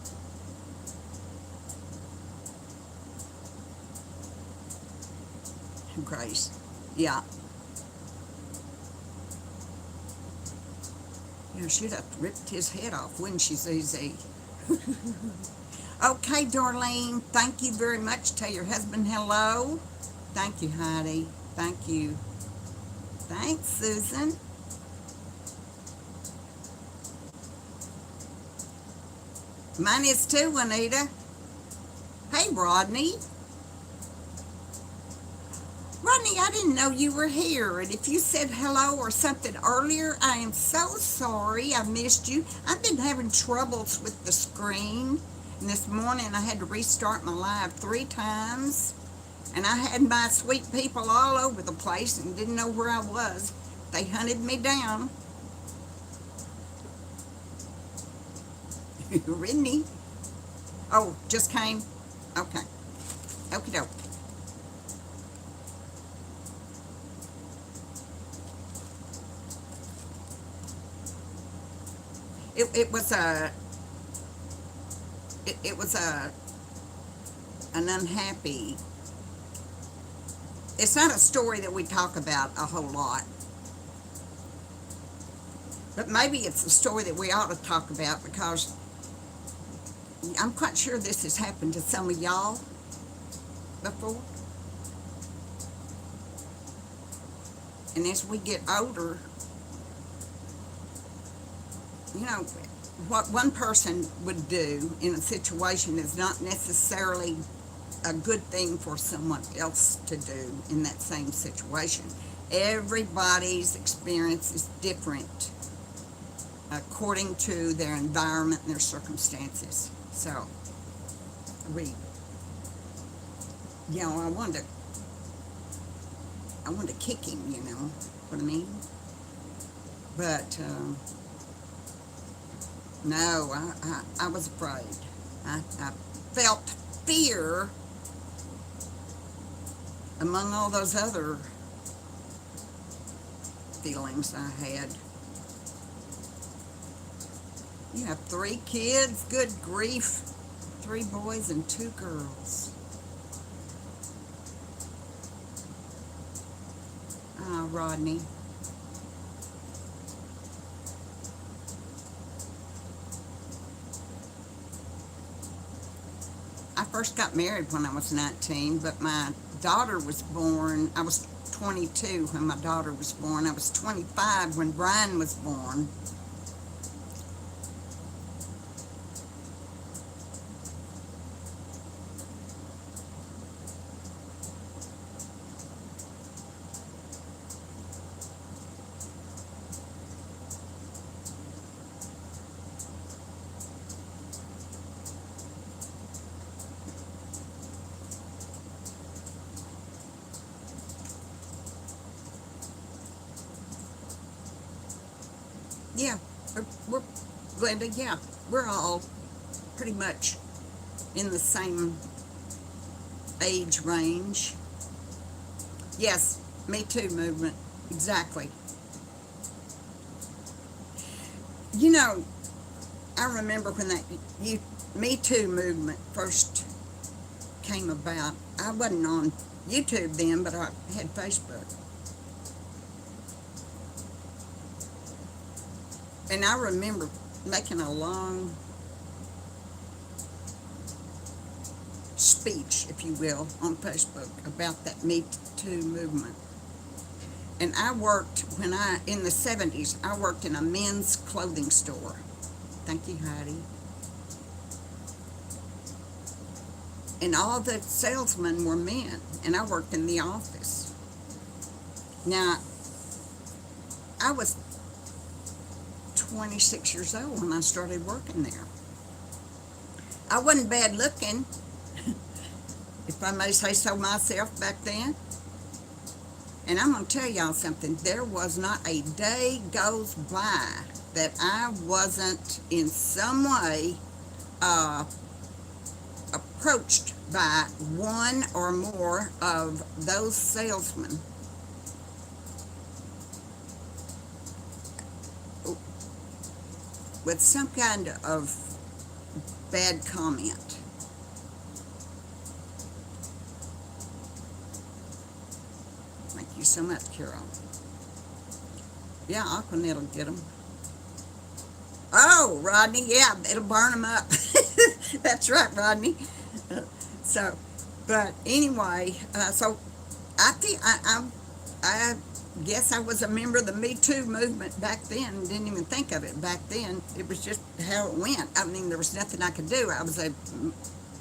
Grace. Yeah. Yeah, she'd have ripped his head off, wouldn't she, Susie? Okay, Darlene, thank you very much. Tell your husband hello. Thank you, Heidi. Thank you. Thanks, Susan. Mine is too, Juanita. Hey, Rodney. Rodney, I didn't know you were here. And if you said hello or something earlier, I am so sorry. I missed you. I've been having troubles with the screen. And this morning I had to restart my live 3 times. And I had my sweet people all over the place and didn't know where I was. They hunted me down. Ridney. Oh, just came? Okay. Okie doke. It was an unhappy. It's not a story that we talk about a whole lot, but maybe it's a story that we ought to talk about, because I'm quite sure this has happened to some of y'all before. And as we get older, you know, what one person would do in a situation is not necessarily a good thing for someone else to do in that same situation. Everybody's experience is different according to their environment and their circumstances. So, I wanted to kick him, you know what I mean? But, no, I was afraid. I felt fear among all those other feelings I had. You have 3 kids? Good grief. 3 boys and 2 girls. Ah, Rodney. I first got married when I was 19, but my daughter was born. I was 22 when my daughter was born. I was 25 when Brian was born. Yeah, we're Glenda, yeah, we're all pretty much in the same age range. Yes, Me Too movement, exactly. You know, I remember when that Me Too movement first came about. I wasn't on YouTube then, but I had Facebook. And I remember making a long speech, if you will, on Facebook about that Me Too movement. And I worked, in the 70s, I worked in a men's clothing store. Thank you, Heidi. And all the salesmen were men, and I worked in the office. Now, I was 26 years old when I started working there. I wasn't bad looking, if I may say so myself, back then. And I'm going to tell y'all something. There was not a day goes by that I wasn't in some way approached by one or more of those salesmen with some kind of bad comment. Thank you so much, Carol. Yeah, Aquanet will get them. Oh, Rodney, yeah, it'll burn them up. That's right, Rodney. So, but anyway, so I guess I was a member of the Me Too movement back then and didn't even think of it back then. It was just how it went. I mean, there was nothing I could do. I was a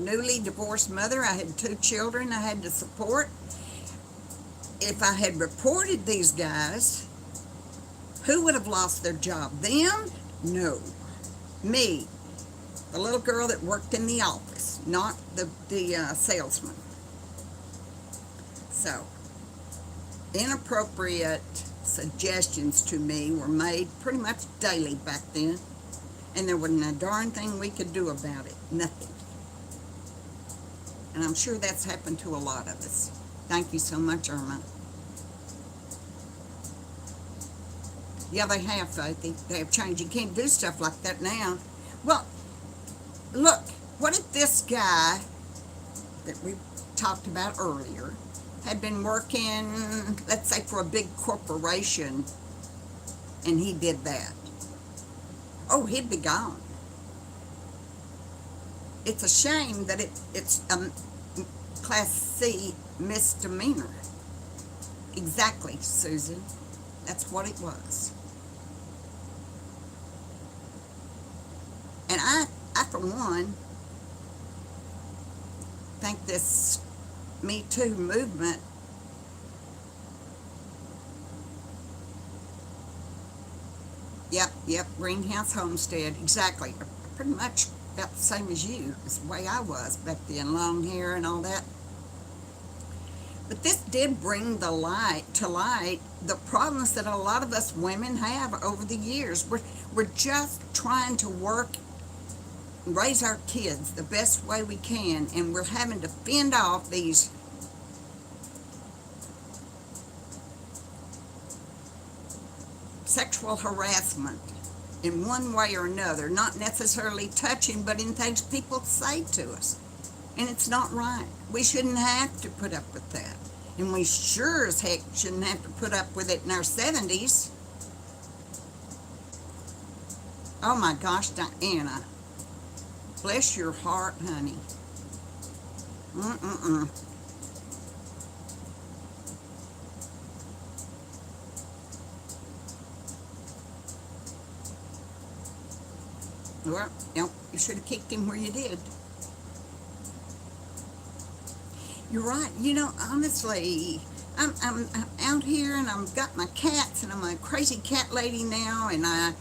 newly divorced mother. I had 2 children I had to support. If I had reported these guys, who would have lost their job? Them? No. Me, the little girl that worked in the office, not the salesman. So, inappropriate suggestions to me were made pretty much daily back then, and there wasn't a darn thing we could do about it. Nothing. And I'm sure that's happened to a lot of us. Thank you so much, Irma. Yeah, they have, Faithy. They have changed. You can't do stuff like that now. Well, look, what if this guy that we talked about earlier had been working, let's say, for a big corporation, and he did that? Oh, he'd be gone. It's a shame that it's a Class C misdemeanor. Exactly, Susan. That's what it was. And I for one, think this Me Too movement Yep, greenhouse homestead, exactly. Pretty much about the same as you. It's the way I was back then, long hair and all that. But this did bring to light the problems that a lot of us women have over the years. We're just trying to work and raise our kids the best way we can, and we're having to fend off these sexual harassment in one way or another, not necessarily touching, but in things people say to us. And it's not right. We shouldn't have to put up with that. And we sure as heck shouldn't have to put up with it in our 70s. Oh my gosh, Diana. Bless your heart, honey. Mm-mm-mm. Well, you should have kicked him where you did. You're right. Honestly, I'm out here and I've got my cats and I'm a crazy cat lady now, and I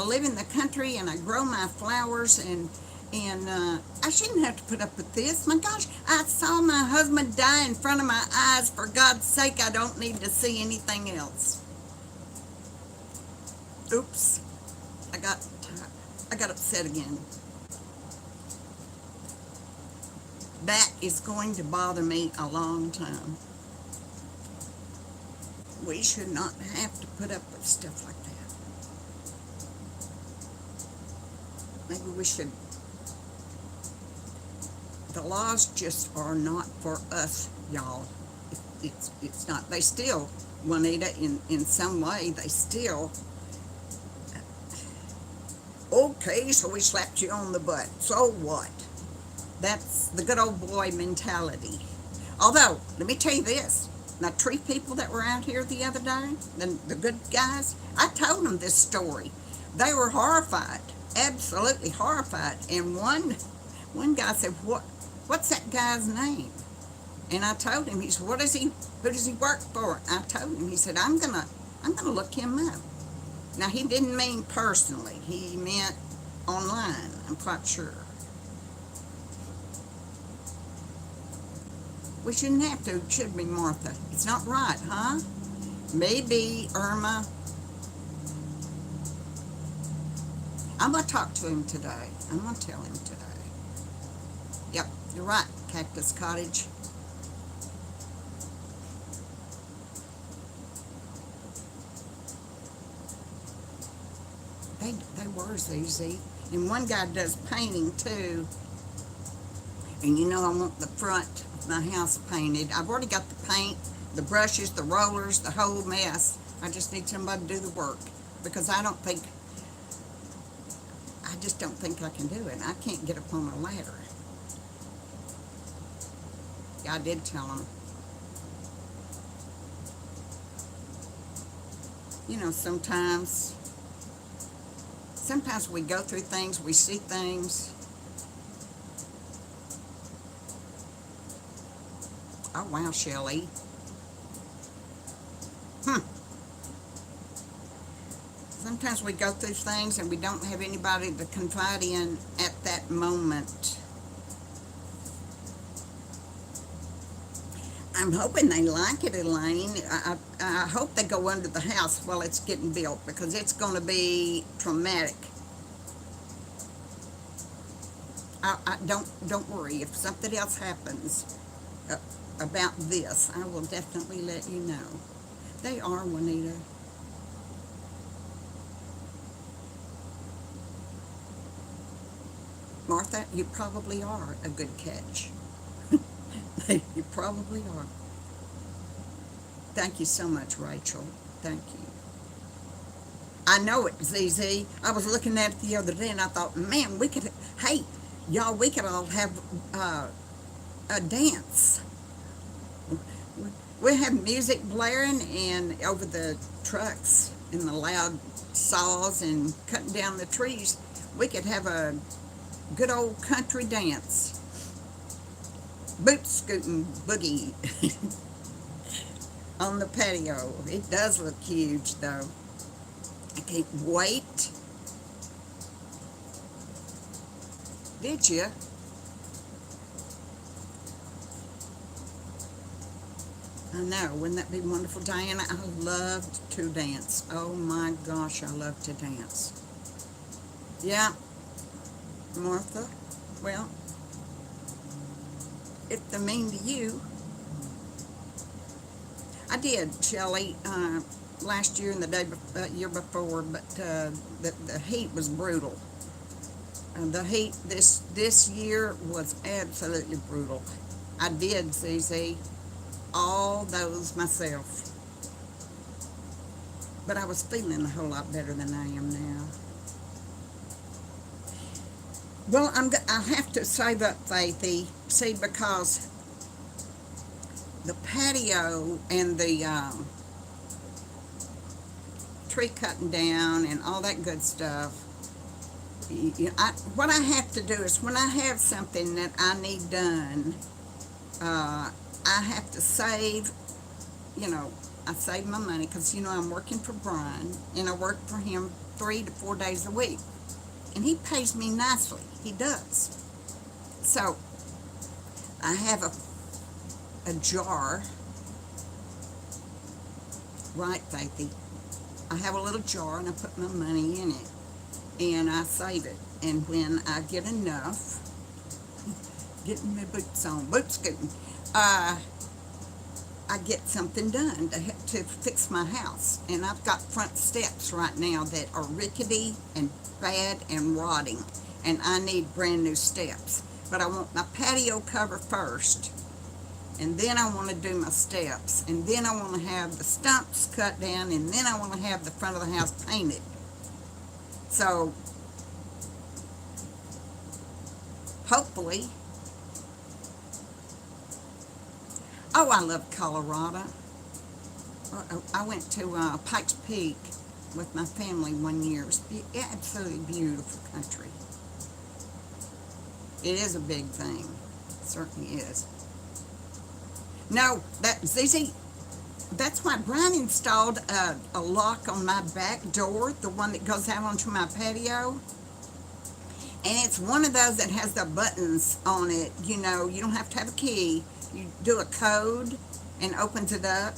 live in the country and I grow my flowers, and I shouldn't have to put up with this. My gosh, I saw my husband die in front of my eyes. For God's sake, I don't need to see anything else. Oops. I got upset again. That is going to bother me a long time. We should not have to put up with stuff like that. Maybe we should. The laws just are not for us, y'all. It's not. They still, Juanita, in some way, they still. Okay, so we slapped you on the butt. So what? That's the good old boy mentality. Although, let me tell you this. The tree people that were out here the other day, the good guys, I told them this story. They were horrified, absolutely horrified. And one guy said, what's that guy's name? And I told him, he said, who does he work for? I told him, he said, I'm gonna look him up. Now, he didn't mean personally. He meant online, I'm quite sure. We shouldn't have to, should we, Martha? It's not right, huh? Maybe, Irma. I'm going to talk to him today. I'm going to tell him today. Yep, you're right, Cactus Cottage. They were easy. And one guy does painting too. And I want the front of my house painted. I've already got the paint, the brushes, the rollers, the whole mess. I just need somebody to do the work, because I I just don't think I can do it. I can't get up on a ladder. I did tell him. You know, sometimes we go through things, we see things. Oh, wow, Shelley. Sometimes we go through things and we don't have anybody to confide in at that moment. I'm hoping they like it, Elaine. I hope they go under the house while it's getting built, because it's going to be traumatic. Don't worry. If something else happens about this, I will definitely let you know. They are, Juanita. Martha, you probably are a good catch. You probably are. Thank you so much, Rachel. Thank you. I know it, ZZ. I was looking at it the other day and I thought, man, hey, y'all, we could all have a dance. We have music blaring and over the trucks and the loud saws and cutting down the trees. We could have a good old country dance. Boot scooting boogie on the patio. It does look huge, though. I can't wait. Did you? I know. Wouldn't that be wonderful, Diana? I loved to dance. Oh my gosh, I love to dance. Yeah, Martha. Well, if they're mean to you. I did, Shelley, last year and the year before, but the heat was brutal. The heat this year was absolutely brutal. I did, ZZ, all those myself. But I was feeling a whole lot better than I am now. Well, I have to save up, Faithy, see, because the patio and the tree cutting down and all that good stuff, what I have to do is when I have something that I need done, I have to save, I save my money because, I'm working for Brian, and I work for him 3 to 4 days a week. And he pays me nicely. He does. So, I have a jar, right, Faithy? I have a little jar and I put my money in it. And I save it. And when I get enough, getting my boots on, boot scooting, I get something done to fix my house. And I've got front steps right now that are rickety and bad and rotting, and I need brand new steps. But I want my patio cover first, and then I want to do my steps, and then I want to have the stumps cut down, and then I want to have the front of the house painted. So hopefully. Oh, I love Colorado. I went to Pikes Peak with my family one year. It was absolutely beautiful country. It is a big thing. It certainly is. No, ZZ, that's why Brian installed a lock on my back door, the one that goes out onto my patio. And it's one of those that has the buttons on it. You don't have to have a key. You do a code and opens it up.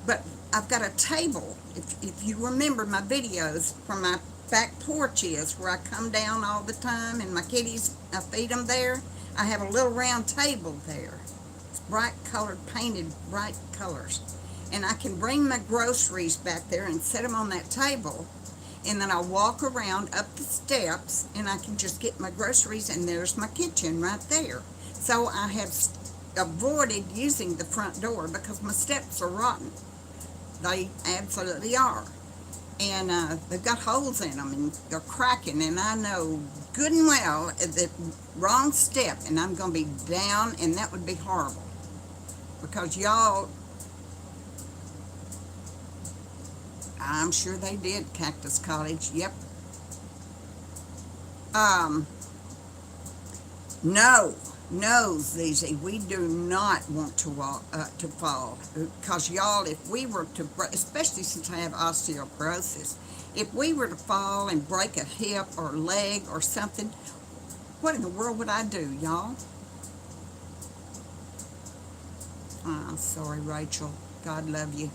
But I've got a table. If you remember my videos from my back porch is where I come down all the time and my kitties, I feed them there. I have a little round table there. It's bright colored, painted bright colors. And I can bring my groceries back there and set them on that table. And then I walk around up the steps and I can just get my groceries, and there's my kitchen right there. So I have avoided using the front door because my steps are rotten. They absolutely are. and they've got holes in them, and they're cracking, and I know good and well that wrong step, and I'm going to be down, and that would be horrible, because y'all, I'm sure they did, Cactus Cottage, yep. No, no, Zizi, we do not want to walk to fall, because y'all, if we were to, especially since I have osteoporosis, if we were to fall and break a hip or leg or something, what in the world would I do, y'all? I'm sorry, Rachel. God love you.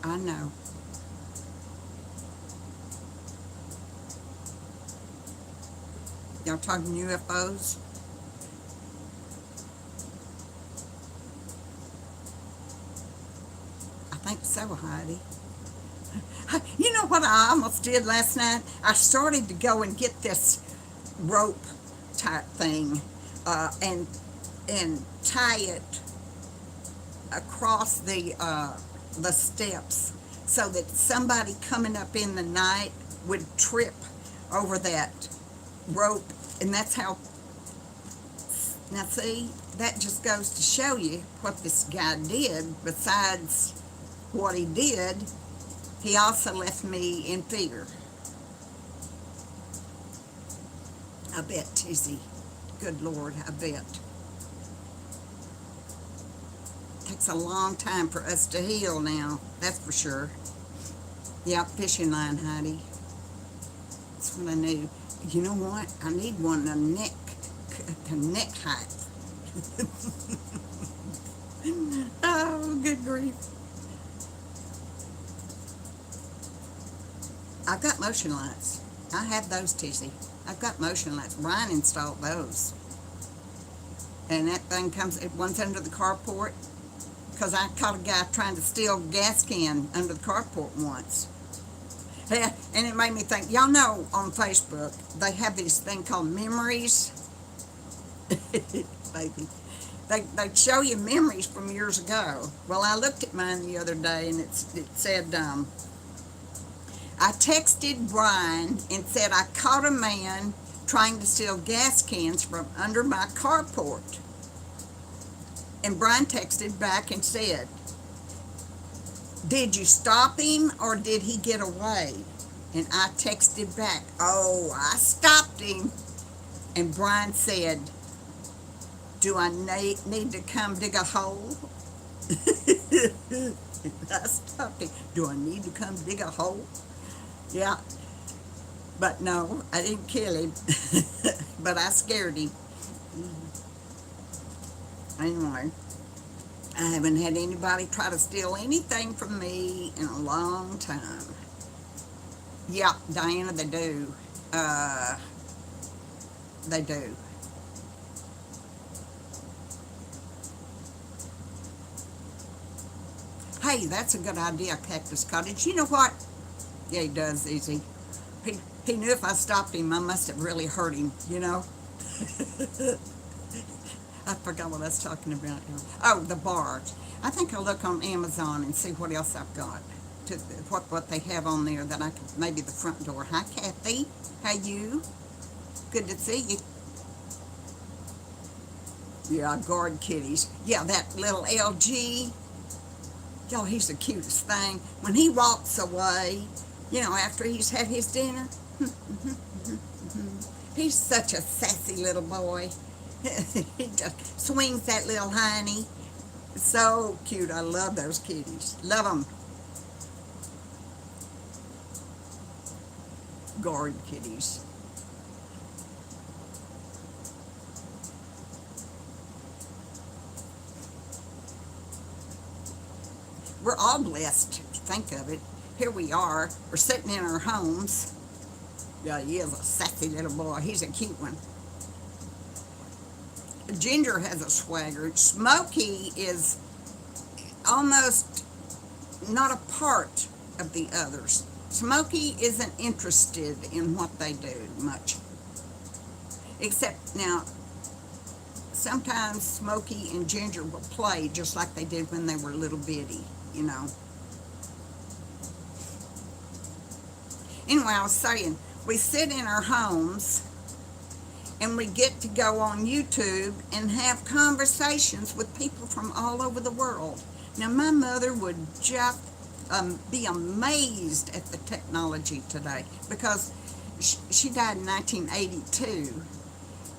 I know. Y'all talking UFOs? I think so, Heidi. You know what I almost did last night? I started to go and get this rope type thing and tie it across the steps so that somebody coming up in the night would trip over that rope, and that's how. Now see, that just goes to show you what this guy did. Besides what he did, he also left me in fear. I bet, Tizzy. Good Lord, I bet. Takes a long time for us to heal now, that's for sure. Yeah, fishing line, Heidi. That's what I knew. You know what? I need one to neck height. Oh, good grief. I've got motion lights. I have those, Tizzy. I've got motion lights. Brian installed those. And that thing comes, one's under the carport, because I caught a guy trying to steal a gas can under the carport once. Yeah, and it made me think, y'all know on Facebook, they have this thing called memories. Baby. They show you memories from years ago. Well, I looked at mine the other day, and it said, I texted Brian and said I caught a man trying to steal gas cans from under my carport. And Brian texted back and said, did you stop him or did he get away? And I texted back, oh, I stopped him. And Brian said, do I need to come dig a hole? I stopped him. Do I need to come dig a hole? Yeah. But no, I didn't kill him. But I scared him. Anyway, I haven't had anybody try to steal anything from me in a long time. Yeah, Diana, they do. They do. Hey, that's a good idea, Cactus Cottage. You know what? Yeah, he does, easy. He knew if I stopped him, I must have really hurt him, you know? I forgot what I was talking about now. Oh, the bars. I think I'll look on Amazon and see what else I've got. What they have on there that I could, maybe the front door. Hi, Kathy. How you? Good to see you. Yeah, guard kitties. Yeah, that little LG. Yo, he's the cutest thing. When he walks away, you know, after he's had his dinner, he's such a sassy little boy. He just swings that little hiney. So cute. I love those kitties. Love them. Guard kitties. We're all blessed, if you think of it. Here we are. We're sitting in our homes. Yeah, he is a sassy little boy. He's a cute one. Ginger has a swagger. Smokey is almost not a part of the others. Smokey isn't interested in what they do much. Except now, sometimes Smokey and Ginger will play just like they did when they were little bitty, you know. Anyway, I was saying, we sit in our homes and we get to go on YouTube and have conversations with people from all over the world. Now, my mother would just be amazed at the technology today, because she died in 1982,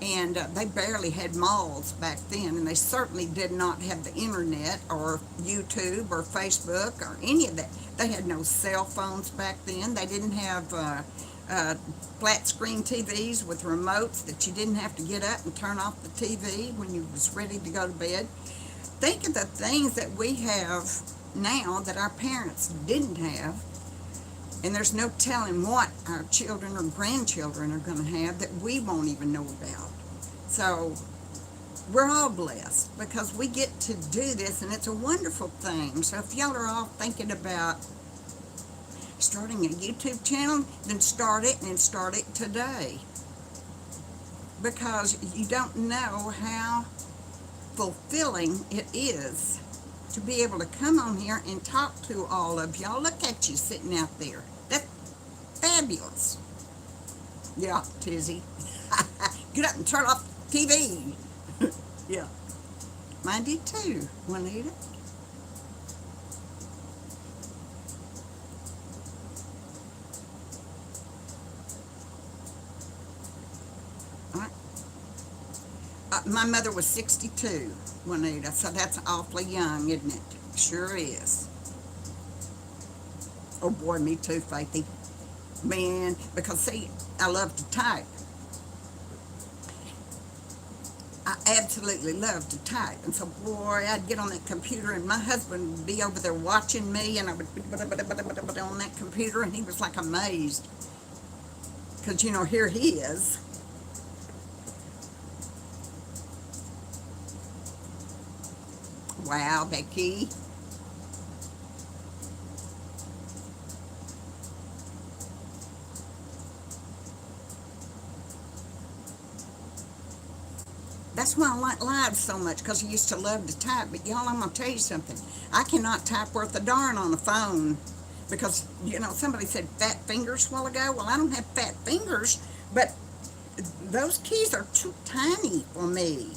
and they barely had malls back then, and they certainly did not have the internet or YouTube or Facebook or any of that. They had no cell phones back then. They didn't have flat screen TVs with remotes that you didn't have to get up and turn off the TV when you was ready to go to bed. Think of the things that we have now that our parents didn't have, and there's no telling what our children or grandchildren are going to have that we won't even know about. So we're all blessed because we get to do this, and it's a wonderful thing. So if y'all are all thinking about starting a YouTube channel, then start it, and start it today, because you don't know how fulfilling it is to be able to come on here and talk to all of y'all. Look at you sitting out there. That's fabulous. Yeah, Tizzy. Get up and turn off the TV. Yeah. Mine did too, Juanita. My mother was 62, Juanita, so that's awfully young, isn't it? Sure is. Oh boy, me too, Faithy. Man, because see, I love to type. I absolutely love to type. And so, boy, I'd get on that computer, and my husband would be over there watching me, and I would on that computer, and he was like amazed. Because, you know, here he is. Wow, Becky. That's why I like live so much, because I used to love to type. But y'all, I'm going to tell you something. I cannot type worth a darn on the phone, because, you know, somebody said fat fingers a while ago. Well, I don't have fat fingers, but those keys are too tiny for me.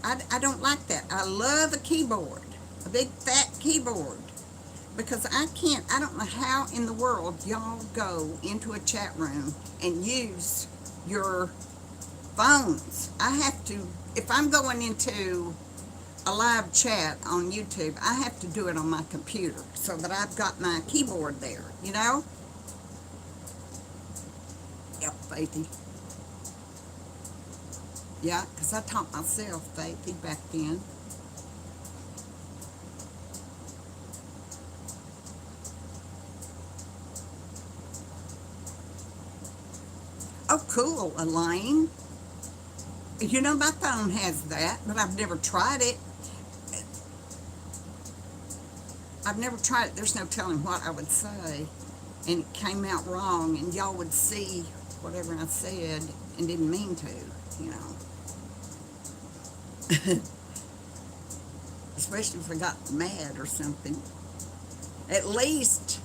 I don't like that. I love a keyboard, a big fat keyboard, because I don't know how in the world y'all go into a chat room and use your phones. I have to, if I'm going into a live chat on YouTube, I have to do it on my computer so that I've got my keyboard there, you know? Yep, Faithy. Yeah, because I taught myself, Faithy, back then. Oh, cool, Elaine. You know, my phone has that, but I've never tried it. I've never tried it. There's no telling what I would say, and it came out wrong, and y'all would see whatever I said and didn't mean to, you know. Especially if I got mad or something. At least,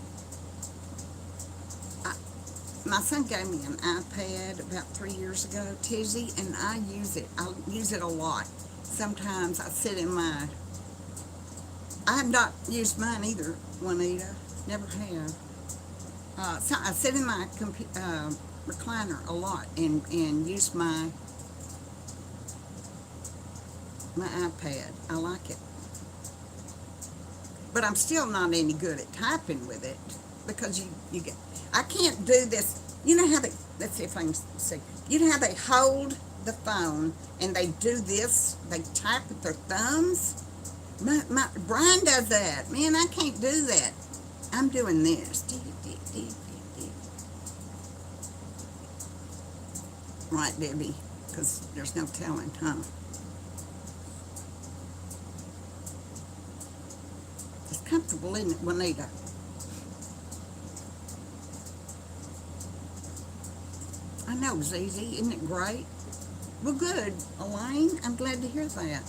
my son gave me an iPad about 3 years ago, Tizzy, and I use it. I use it a lot. Sometimes I sit in my, I have not used mine either, Juanita. Never have. So I sit in my recliner a lot and use my iPad. I like it. But I'm still not any good at typing with it, because you get, I can't do this. You know how they, let's see if I can see. You know how they hold the phone and they do this? They type with their thumbs? Brian does that. Man, I can't do that. I'm doing this. Right, Debbie? Because there's no telling, huh? It's comfortable, isn't it, Juanita? I know, Zizi. Isn't it great? Well, good, Elaine. I'm glad to hear that.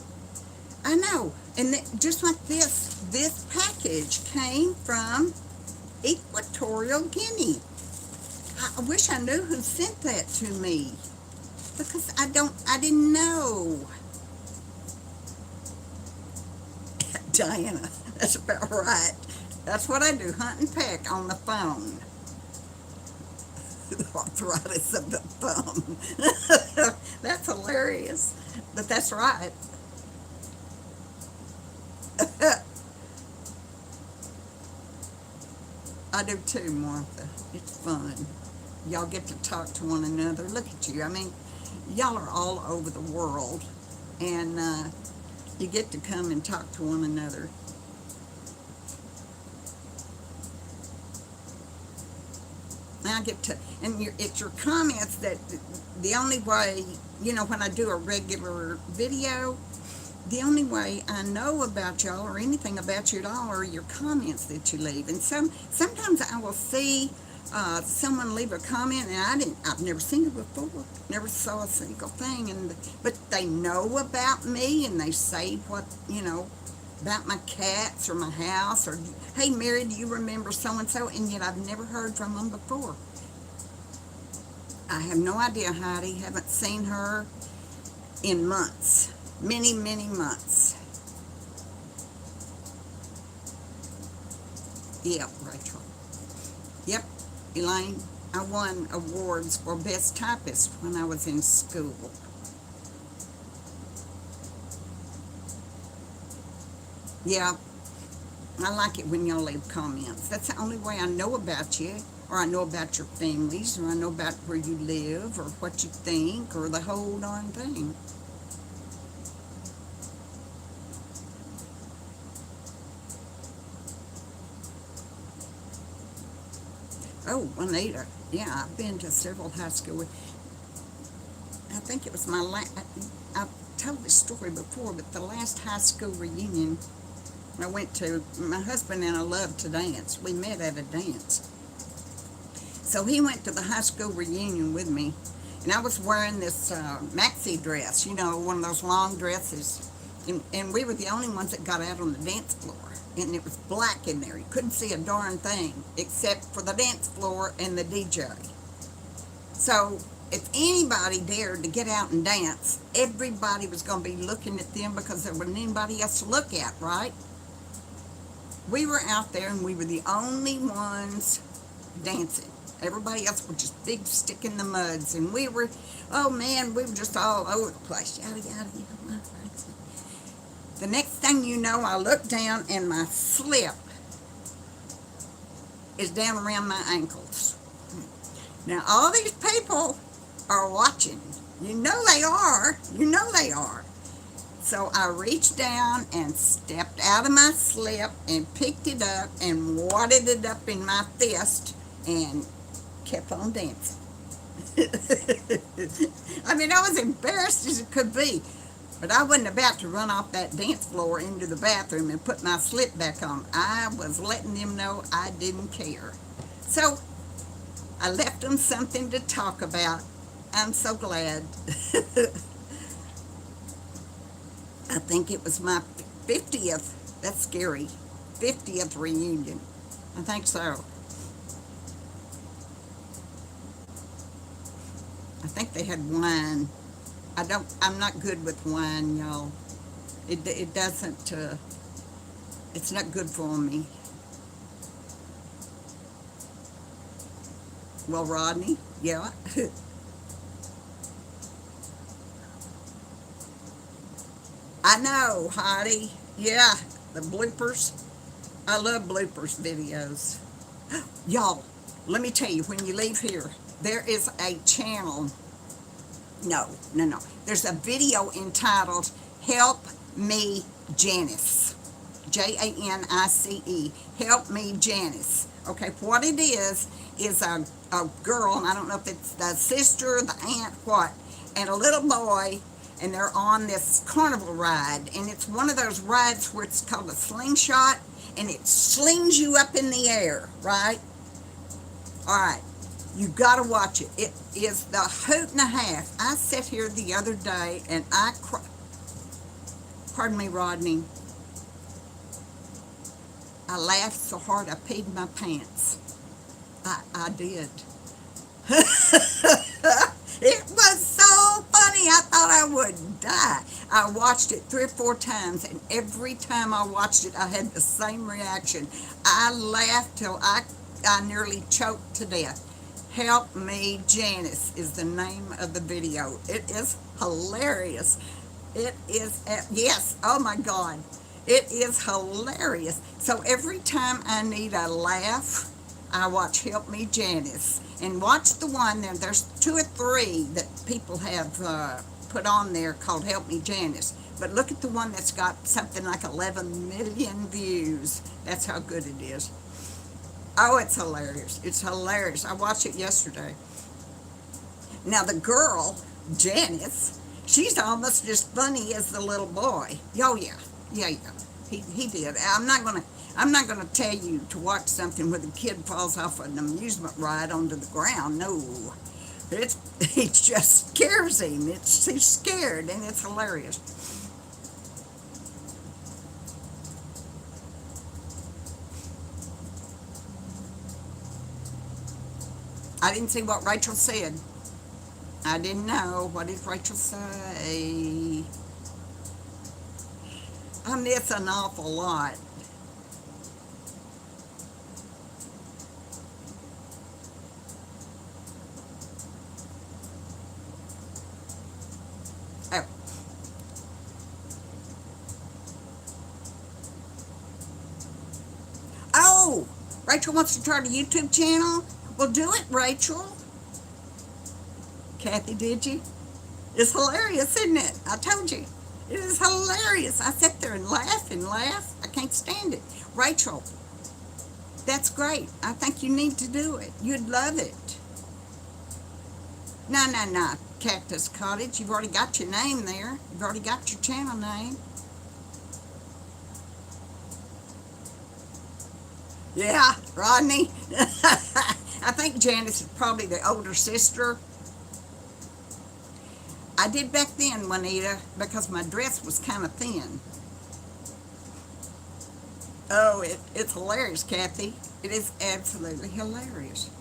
I know. And just like this package came from Equatorial Guinea. I wish I knew who sent that to me, because I didn't know. Diana, that's about right. That's what I do, hunt and peck on the phone. The arthritis of the thumb. That's hilarious, but that's right. I do too, Martha. It's fun. Y'all get to talk to one another. Look at you. I mean, y'all are all over the world, and you get to come and talk to one another. And I get to, and it's your comments that the only way, when I do a regular video, the only way I know about y'all or anything about you at all are your comments that you leave. And sometimes I will see someone leave a comment, and I've never seen it before, never saw a single thing, but they know about me, and they say what, about my cats or my house, or, hey Mary, do you remember so-and-so? And yet I've never heard from them before. I have no idea, Heidi. Haven't seen her in months. Many, many months. Yep, Rachel. Yep, Elaine. I won awards for best typist when I was in school. Yeah, I like it when y'all leave comments. That's the only way I know about you, or I know about your families, or I know about where you live, or what you think, or the whole darn thing. Oh, Juanita. Yeah, I've been to several high school. I think it was my last, I've told this story before, but the last high school reunion I went to, my husband and I loved to dance. We met at a dance. So he went to the high school reunion with me, and I was wearing this maxi dress, one of those long dresses, and we were the only ones that got out on the dance floor. And it was black in there. You couldn't see a darn thing except for the dance floor and the DJ. So if anybody dared to get out and dance, everybody was going to be looking at them because there wasn't anybody else to look at, right? We were out there and we were the only ones dancing. Everybody else was just big stick in the muds, and we were just all over the place. Yada, yada, yada. The next thing you know, I look down and my slip is down around my ankles. Now, all these people are watching. You know they are. So I reached down and stepped out of my slip and picked it up and wadded it up in my fist and kept on dancing. I mean, I was embarrassed as it could be. But I wasn't about to run off that dance floor into the bathroom and put my slip back on. I was letting them know I didn't care. So I left them something to talk about. I'm so glad. I think it was my 50th, that's scary, 50th reunion. I think so. I think they had wine. I'm not good with wine, y'all. It doesn't, it's not good for me. Well, Rodney, yeah. I know, Heidi. Yeah, the bloopers. I love bloopers videos. Y'all, let me tell you, when you leave here, there is a channel. No. There's a video entitled Help Me Janice. Janice. Help Me Janice. Okay, what it is a girl, and I don't know if it's the sister, the aunt, what, and a little boy, and they're on this carnival ride, and it's one of those rides where it's called a slingshot, and it slings you up in the air, right? All right. You gotta watch it. It is the hoot and a half. I sat here the other day and I pardon me, Rodney. I laughed so hard I peed my pants. I did. It was so funny. I thought I would die. I watched it 3 or 4 times, and every time I watched it, I had the same reaction. I laughed till I nearly choked to death. Help Me Janice is the name of the video. It is hilarious. It is, yes, oh my God. It is hilarious. So every time I need a laugh, I watch Help Me Janice. And watch the one there. There's 2 or 3 that people have put on there called Help Me Janice. But look at the one that's got something like 11 million views. That's how good it is. Oh, it's hilarious. It's hilarious. I watched it yesterday. Now the girl, Janice, she's almost as funny as the little boy. Oh yeah. Yeah, yeah. He did. I'm not gonna tell you to watch something where the kid falls off an amusement ride onto the ground. No. It just scares him. He's scared, and it's hilarious. I didn't see what Rachel said. I didn't know. What did Rachel say? I miss an awful lot. Oh. Oh, Rachel wants to start a YouTube channel? Well, do it, Rachel. Kathy, did you? It's hilarious, isn't it? I told you. It is hilarious. I sit there and laugh and laugh. I can't stand it. Rachel, that's great. I think you need to do it. You'd love it. No, no, no, Cactus Cottage. You've already got your name there. You've already got your channel name. Yeah, Rodney. I think Janice is probably the older sister. I did back then, Juanita, because my dress was kind of thin. Oh, it's hilarious, Kathy. It is absolutely hilarious.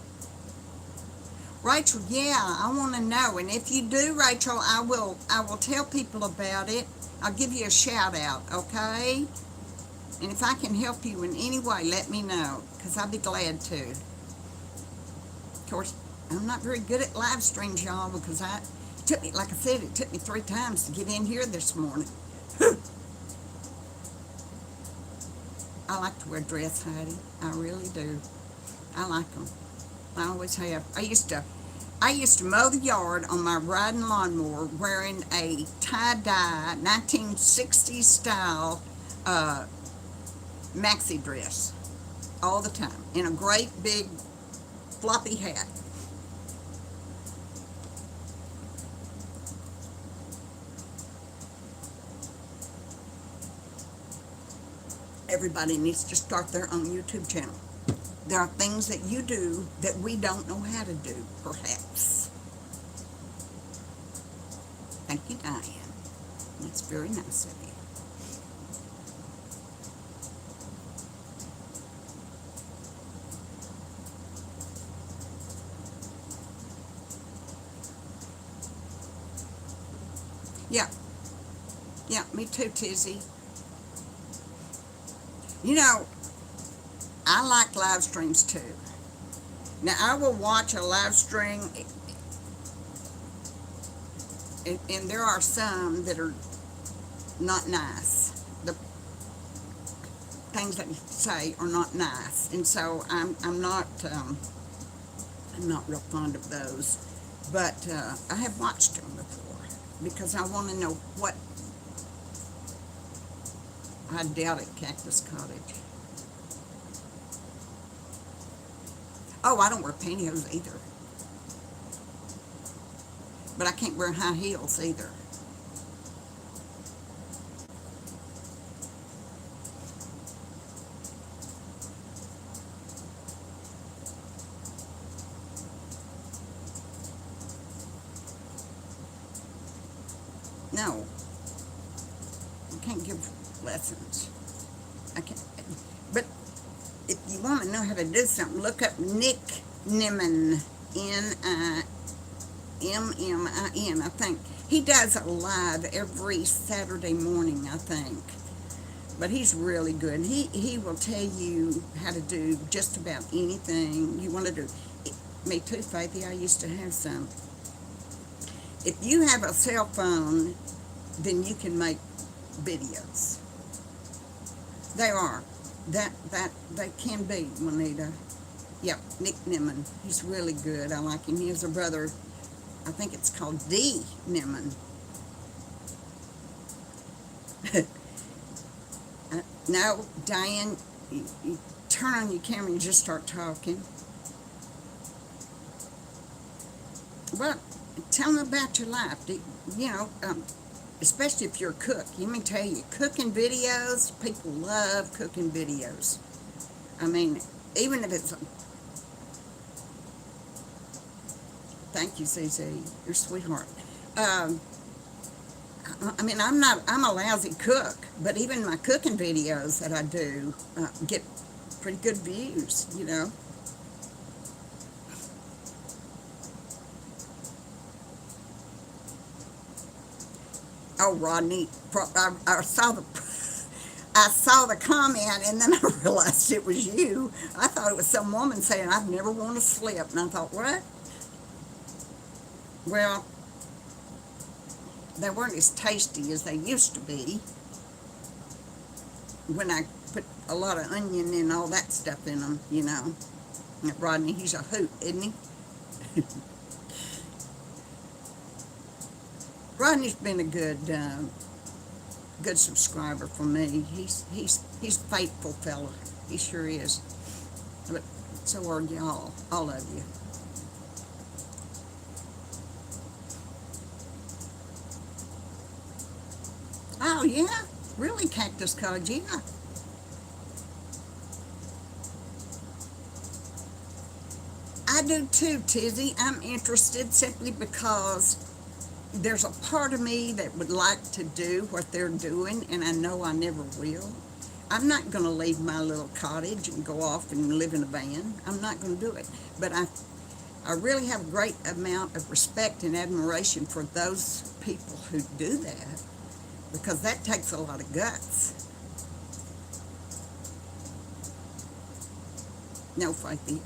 Rachel, yeah, I want to know. And if you do, Rachel, I will tell people about it. I'll give you a shout out, okay? And if I can help you in any way, let me know, because I'd be glad to. Of course, I'm not very good at live streams, y'all, because took me, like I said, it took me 3 times to get in here this morning. I like to wear dress, Heidi. I really do. I like them. I always have. I used to mow the yard on my riding lawnmower wearing a tie-dye 1960s style maxi dress all the time in a great big floppy hat. Everybody needs to start their own YouTube channel. There are things that you do that we don't know how to do, perhaps. Thank you, Diane. That's very nice of you. Yeah. Yeah, me too, Tizzy. You know, I like live streams too. Now, I will watch a live stream, and there are some that are not nice. The things that you say are not nice, and so I'm not real fond of those. But I have watched them before because I want to know what. I doubt it, Cactus Cottage. Oh, I don't wear pantyhose either. But I can't wear high heels either. No. I can't give lessons. I can't. But if you want to know how to do something, look up Nick Nimmin, Nimmin, I think. He does a live every Saturday morning, I think. But he's really good. He will tell you how to do just about anything you want to do. Me too, Faithy. I used to have some. If you have a cell phone, then you can make videos. They are. That they can be, Juanita. Yep, Nick Nimmin. He's really good. I like him. He has a brother, I think it's called D. Nimmin. No, Diane, you turn on your camera and just start talking. Well, tell them about your life. You know, especially if you're a cook. Let me tell you, cooking videos, people love cooking videos. I mean, even if it's... Thank you, CZ. You're a sweetheart. I mean, I'm a lousy cook, but even my cooking videos that I do get pretty good views, you know. Oh, Rodney, I saw the comment, and then I realized it was you. I thought it was some woman saying, "I've never worn a slip," and I thought, what? Well, they weren't as tasty as they used to be when I put a lot of onion and all that stuff in them, you know. Rodney, he's a hoot, isn't he? Rodney's been a good subscriber for me. He's a faithful fella. He sure is. But so are y'all, all of you. Oh yeah, really, Cactus Cod, yeah. I do too, Tizzy. I'm interested simply because there's a part of me that would like to do what they're doing, and I know I never will. I'm not going to leave my little cottage and go off and live in a van. I'm not going to do it. But I really have a great amount of respect and admiration for those people who do that, because that takes a lot of guts. No, Faithy,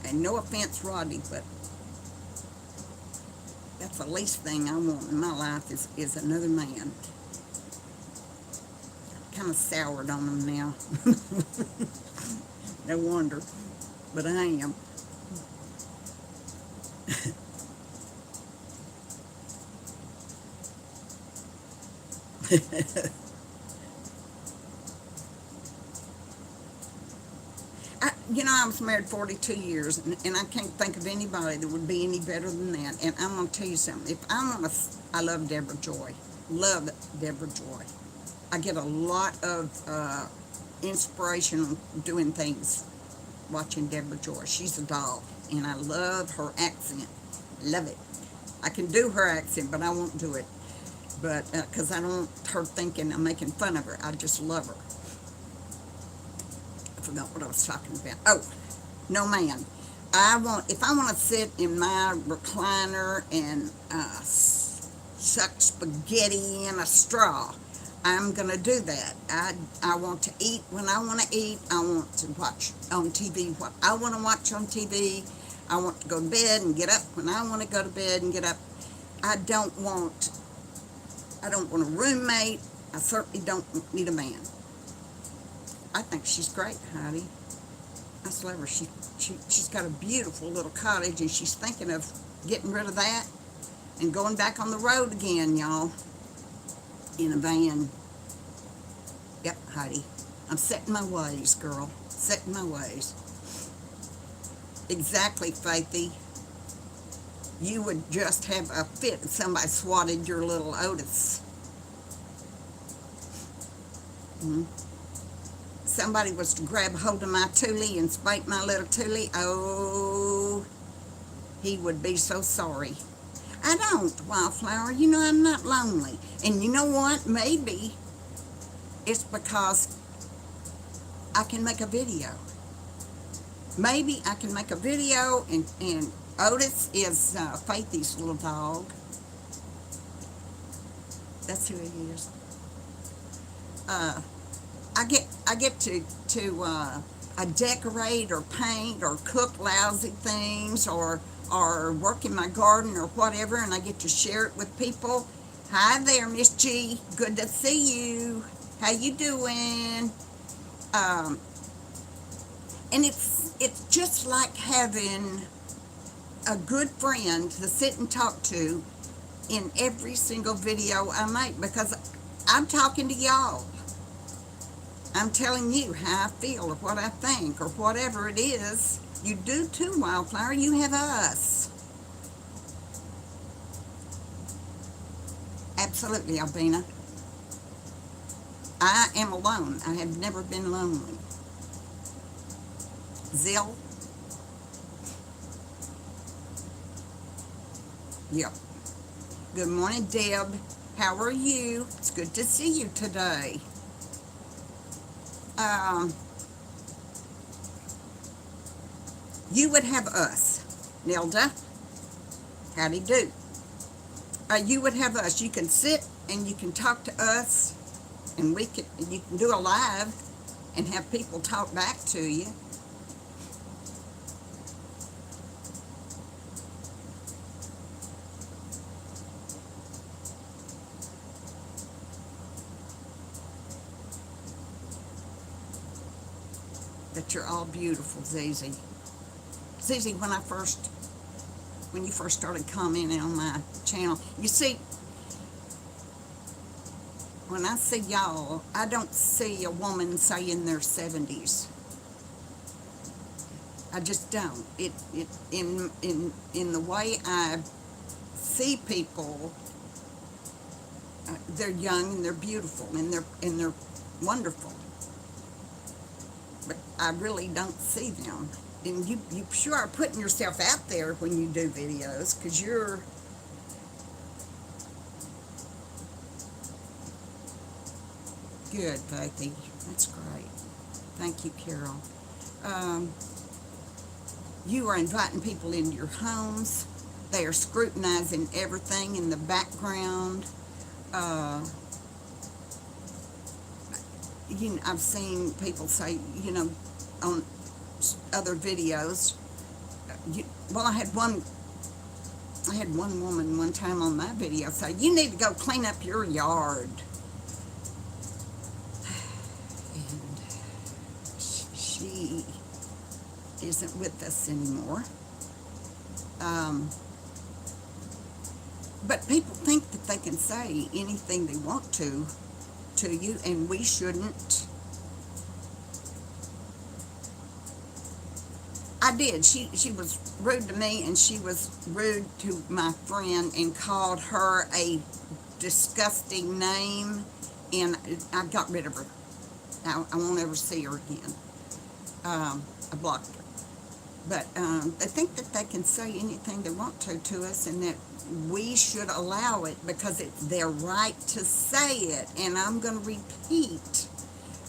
and no offense, Rodney, but that's the least thing I want in my life is another man. Kind of soured on him now. No wonder, but I am. I was married 42 years, and I can't think of anybody that would be any better than that. And I'm going to tell you something. I love Deborah Joy. Love Deborah Joy. I get a lot of inspiration doing things watching Deborah Joy. She's a doll, and I love her accent. Love it. I can do her accent, but I won't do it. But because I don't want her thinking I'm making fun of her. I just love her. I forgot what I was talking about. Oh, no, man. If I want to sit in my recliner and suck spaghetti in a straw, I'm going to do that. I want to eat when I want to eat. I want to watch on TV what I want to watch on TV. I want to go to bed and get up when I want to go to bed and get up. I don't want a roommate. I certainly don't need a man. I think she's great, Heidi. I just love her. She's got a beautiful little cottage, and she's thinking of getting rid of that and going back on the road again, y'all, in a van. Yep, Heidi. I'm setting my ways, girl. Setting my ways. Exactly, Faithy. You would just have a fit if somebody swatted your little Otis. Somebody was to grab hold of my Thule and spank my little Thule. Oh, he would be so sorry. I don't, Wildflower. I'm not lonely. And you know what? Maybe it's because I can make a video. maybe I can make a video, and Otis is Faithy's little dog. That's who he is. Uh, I get to decorate or paint or cook lousy things or work in my garden or whatever, and I get to share it with people. Hi there, Miss G. Good to see you. How you doing? Um, and it's just like having a good friend to sit and talk to in every single video I make, because I'm talking to y'all. I'm telling you how I feel or what I think or whatever it is. You do too, Wildflower. You have us. Absolutely, Albina. I am alone. I have never been lonely. Zill? Yep. Good morning, Deb. How are you? It's good to see you today. You would have us. Nilda, howdy do. You would have us. You can sit and you can talk to us, and you can do a live and have people talk back to you. But you're all beautiful, Zizi. Zizi, when you first started commenting on my channel, you see, when I see y'all, I don't see a woman, say, in their 70s. I just don't. In the way I see people, they're young and they're beautiful and they're wonderful. But I really don't see them. And you sure are putting yourself out there when you do videos, because you're good, Faithy. That's great. Thank you, Carol. You are inviting people into your homes. They are scrutinizing everything in the background. I've seen people say, on other videos, I had one woman one time on my video say, you need to go clean up your yard. And she isn't with us anymore. But people think that they can say anything they want to you, and we shouldn't. I did. She was rude to me, and she was rude to my friend and called her a disgusting name, and I got rid of her. I won't ever see her again. I blocked her. But they think that they can say anything they want to us, and that we should allow it because it's their right to say it. And I'm going to repeat,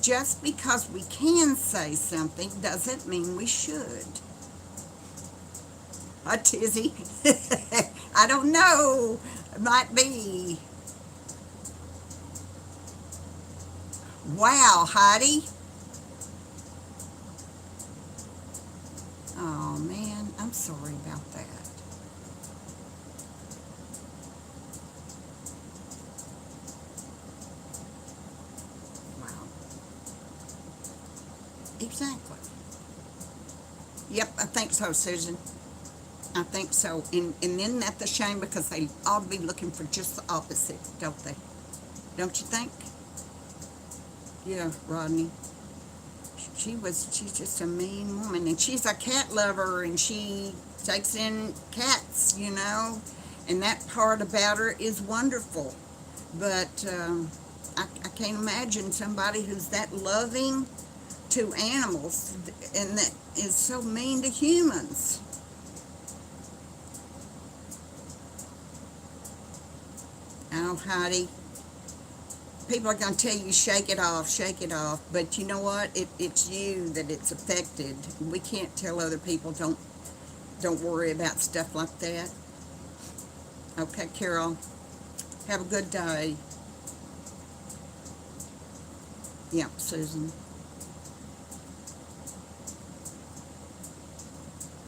just because we can say something doesn't mean we should. Tizzy. I don't know. It might be. Wow, Heidi. Oh, man, I'm sorry about that. Wow. Exactly. Yep, I think so, Susan. I think so. And isn't that the shame? Because they ought to be looking for just the opposite, don't they? Don't you think? Yeah, Rodney. She's just a mean woman, and she's a cat lover, and she takes in cats, and that part about her is wonderful. But I can't imagine somebody who's that loving to animals and that is so mean to humans. Oh, Heidi. People are going to tell you shake it off, but you know what? It's you that it's affected. We can't tell other people don't worry about stuff like that. Okay, Carol, have a good day. Yeah, Susan.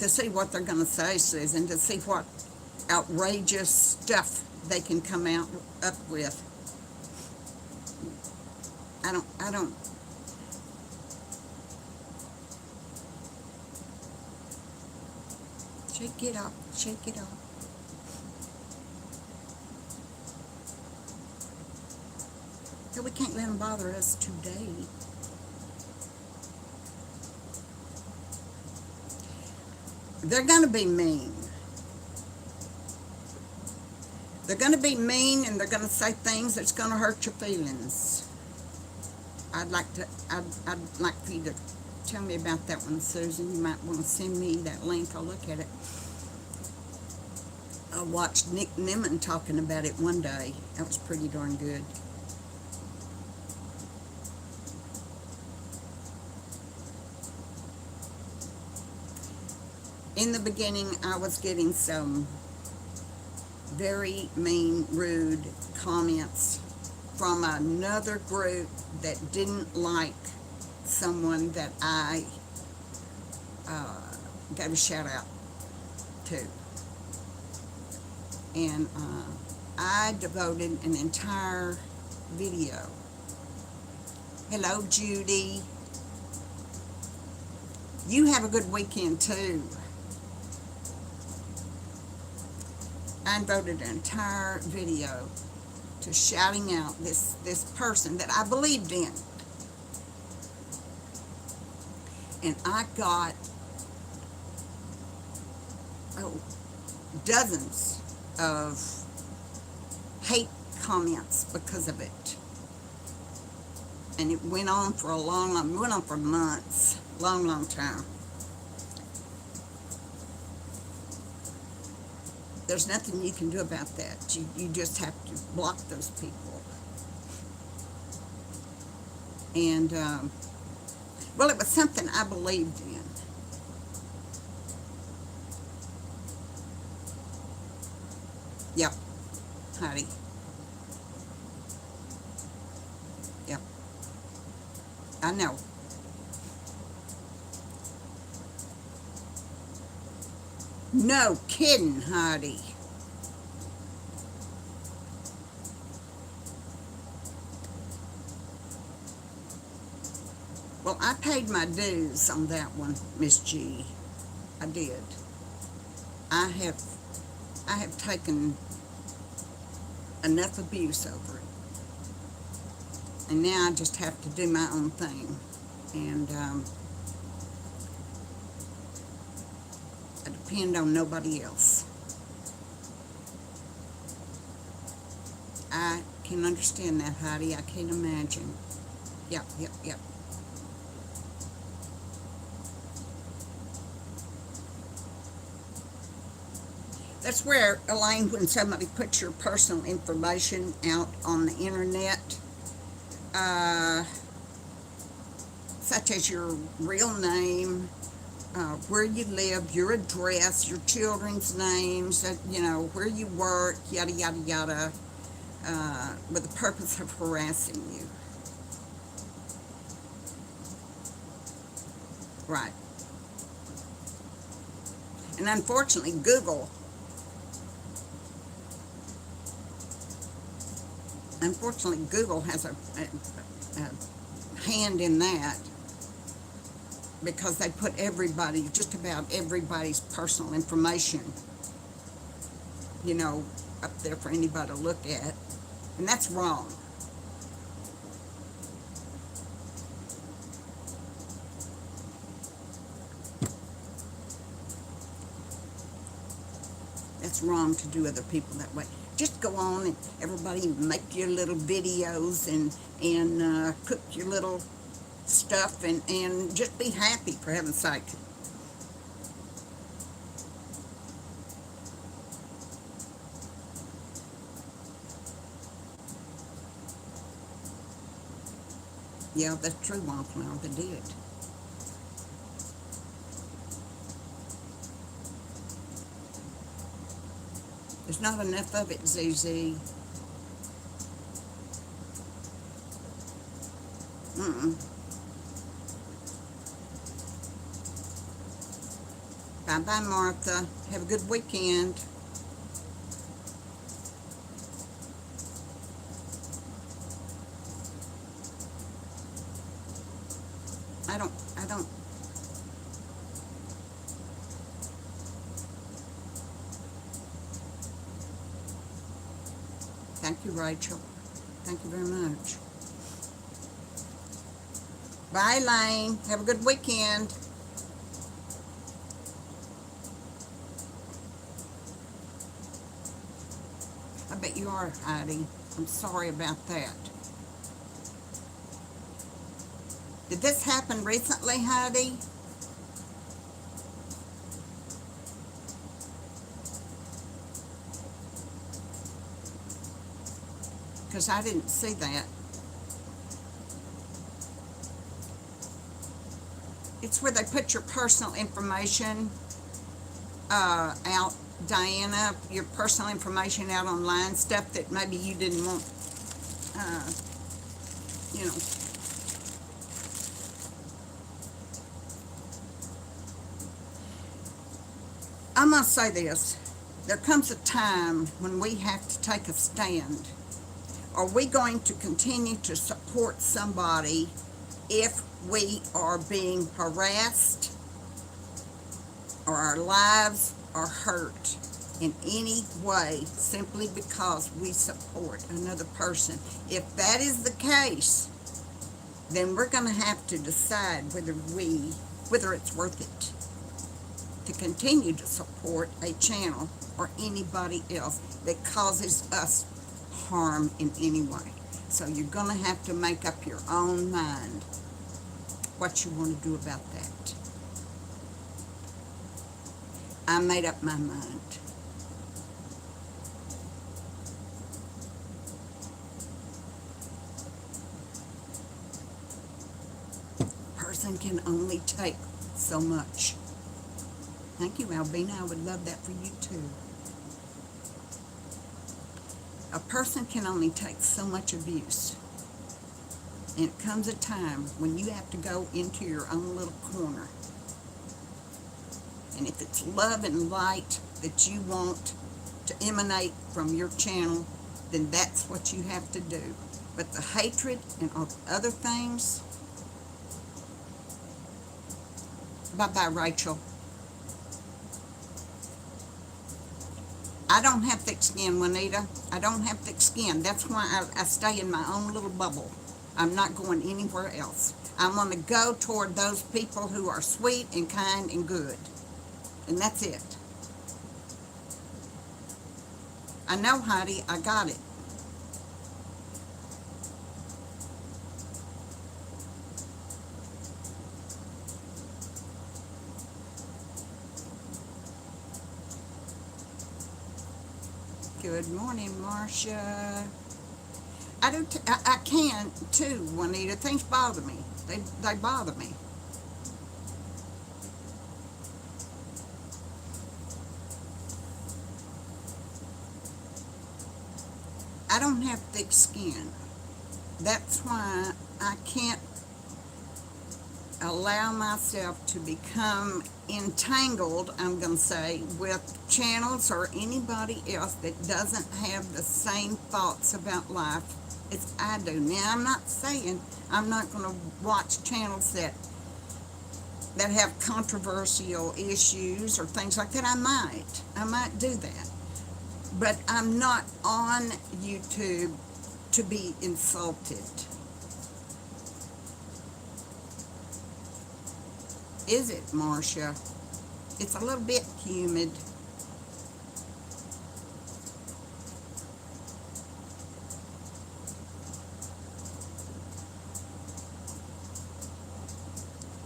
To see what they're going to say, Susan, to see what outrageous stuff they can come out up with. I don't, shake it off, shake it off. So we can't let them bother us today. They're going to be mean. They're going to be mean, and they're going to say things that's going to hurt your feelings. I'd like for you to tell me about that one, Susan. You might want to send me that link. I'll look at it. I watched Nick Nimmin talking about it one day. That was pretty darn good. In the beginning, I was getting some very mean, rude comments from another group that didn't like someone that I gave a shout out to. And I devoted an entire video. Hello, Judy. You have a good weekend, too. I devoted an entire video to shouting out this person that I believed in. And I got dozens of hate comments because of it. And it went on for went on for months, long time. There's nothing you can do about that. You just have to block those people. And, well, it was something I believed in. Yep, Heidi. Yep. I know. No kidding, Heidi. Well, I paid my dues on that one, Miss G. I did. I have taken enough abuse over it. And now I just have to do my own thing. And I depend on nobody else. I can understand that, Heidi. I can't imagine. Yep. That's where, Elaine, when somebody puts your personal information out on the internet, such as your real name, where you live, your address, your children's names, where you work, yada, yada, yada, with the purpose of harassing you. Right. And unfortunately, Google has a hand in that, because they put just about everybody's personal information, up there for anybody to look at. And that's wrong. That's wrong to do other people that way. Just go on and everybody make your little videos and cook your little stuff and just be happy, for heaven's sake. Yeah, that's true, Wildflower. They did. There's not enough of it, ZZ. Mm-mm. Bye-bye, Martha. Have a good weekend. I don't. Thank you, Rachel. Thank you very much. Bye, Lane. Have a good weekend. I bet you are, Heidi. I'm sorry about that. Did this happen recently, Heidi? Because I didn't see that. It's where they put your personal information out, Diana, your personal information out online, stuff that maybe you didn't want, uh, you know. I'm going to say this. There comes a time when we have to take a stand. Are we going to continue to support somebody if we are being harassed or our lives are hurt in any way simply because we support another person? If that is the case, then we're going to have to decide whether it's worth it to continue to support a channel or anybody else that causes us harm in any way. So you're going to have to make up your own mind what you want to do about that. I made up my mind. A person can only take so much. Thank you, Albina. I would love that for you too. A person can only take so much abuse. And it comes a time when you have to go into your own little corner. And if it's love and light that you want to emanate from your channel, then that's what you have to do. But the hatred and all the other things, bye-bye, Rachel. I don't have thick skin, Juanita. I don't have thick skin. That's why I stay in my own little bubble. I'm not going anywhere else. I'm going to go toward those people who are sweet and kind and good. And that's it. I know, Heidi. I got it. Good morning, Marcia. I can too, Juanita. Things bother me. They bother me. I don't have thick skin. That's why I can't allow myself to become entangled, I'm going to say, with channels or anybody else that doesn't have the same thoughts about life as I do. Now, I'm not saying I'm not going to watch channels that have controversial issues or things like that. I might do that. But I'm not on YouTube to be insulted. Is it, Marcia? It's a little bit humid.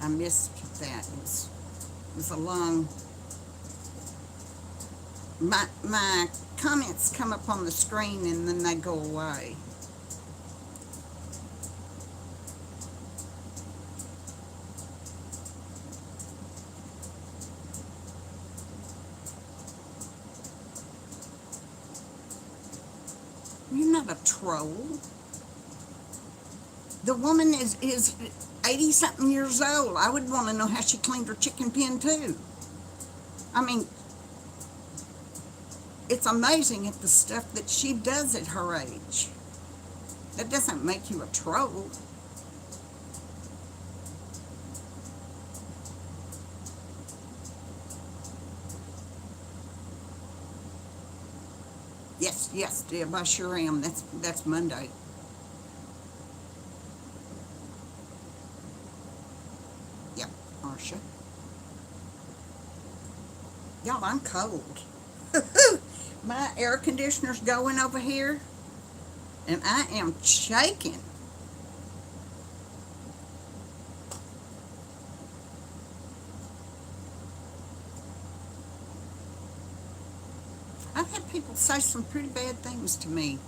I missed that. It was a long... My comments come up on the screen and then they go away. You're not a troll. The woman is 80-something years old. I would want to know how she cleaned her chicken pen, too. I mean, it's amazing at the stuff that she does at her age. That doesn't make you a troll. Yes, Deb, I sure am. That's Monday. Yep, Marcia. Y'all, I'm cold. My air conditioner's going over here, and I am shaking. I've had people say some pretty bad things to me.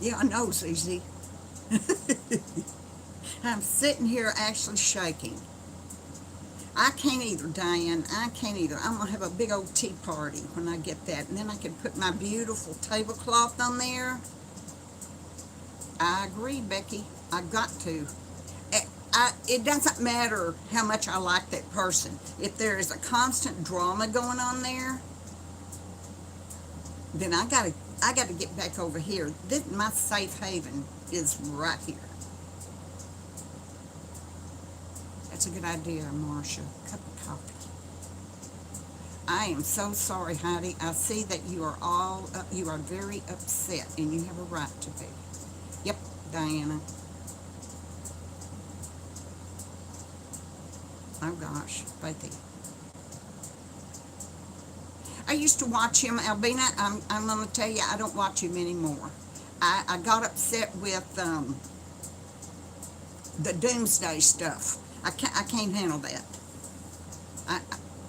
Yeah, I know, ZZ. I'm sitting here actually shaking. I can't either, Diane. I can't either. I'm going to have a big old tea party when I get that. And then I can put my beautiful tablecloth on there. I agree, Becky. I got to. It doesn't matter how much I like that person. If there is a constant drama going on there, then I gotta get back over here. My safe haven is right here. That's a good idea, Marcia. Cup of coffee. I am so sorry, Heidi. I see that you are very upset, and you have a right to be. Yep, Diana. Oh gosh, Betty. I used to watch him, Albina. I'm going to tell you, I don't watch him anymore. I got upset with the doomsday stuff. I can't handle that.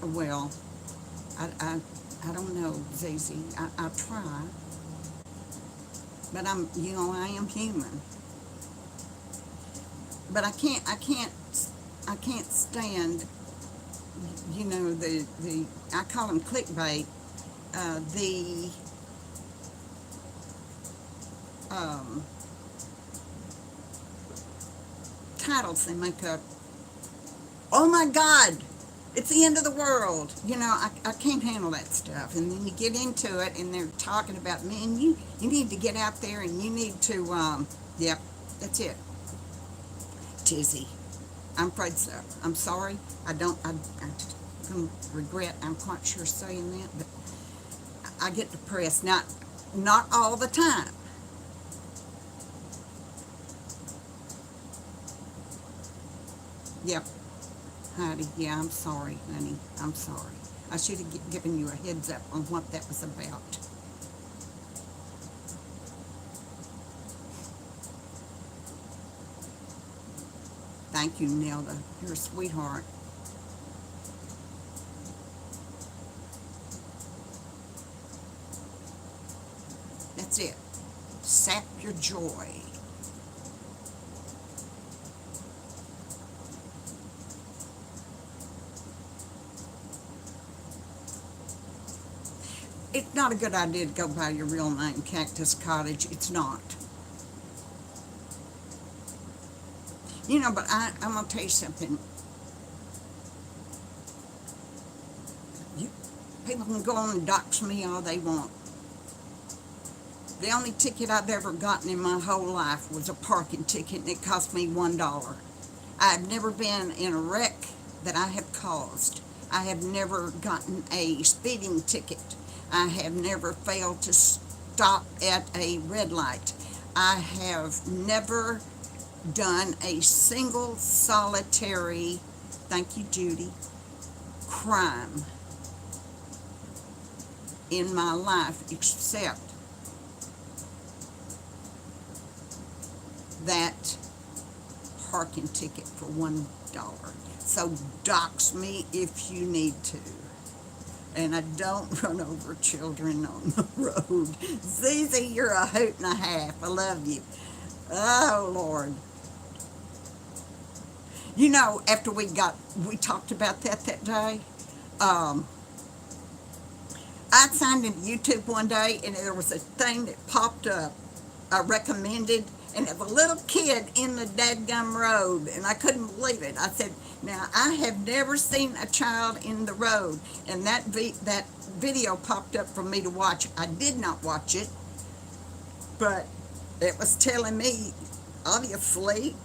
Well, I don't know, Zizi. I try, but I am human. But I can't stand, I call them clickbait, the titles they make up. Oh my God, it's the end of the world. I can't handle that stuff. And then you get into it and they're talking about, man, you need to get out there and you need to, yep, that's it. Tizzy. I'm afraid so. I'm sorry. I regret, I'm quite sure saying that, but I get depressed. Not all the time. Yep. Heidi, yeah, I'm sorry, honey. I'm sorry. I should have given you a heads up on what that was about. Thank you, Nelda. You're a sweetheart. That's it. Sap your joy. It's not a good idea to go by your real name, Cactus Cottage. It's not. But I'm going to tell you something. People can go on and dox me all they want. The only ticket I've ever gotten in my whole life was a parking ticket, and it cost me $1. I've never been in a wreck that I have caused. I have never gotten a speeding ticket. I have never failed to stop at a red light. I have never done a single solitary, thank you, Judy, crime in my life except that parking ticket for $1. So dox me if you need to. And I don't run over children on the road. Zizi, you're a hoot and a half. I love you. Oh, Lord. You know, after we talked about that day, um, I signed into YouTube one day and there was a thing that popped up, recommended, and it was a little kid in the dadgum road, and I couldn't believe it. I said, now, I have never seen a child in the road, and that video popped up for me to watch. I did not watch it, but it was telling me, obviously,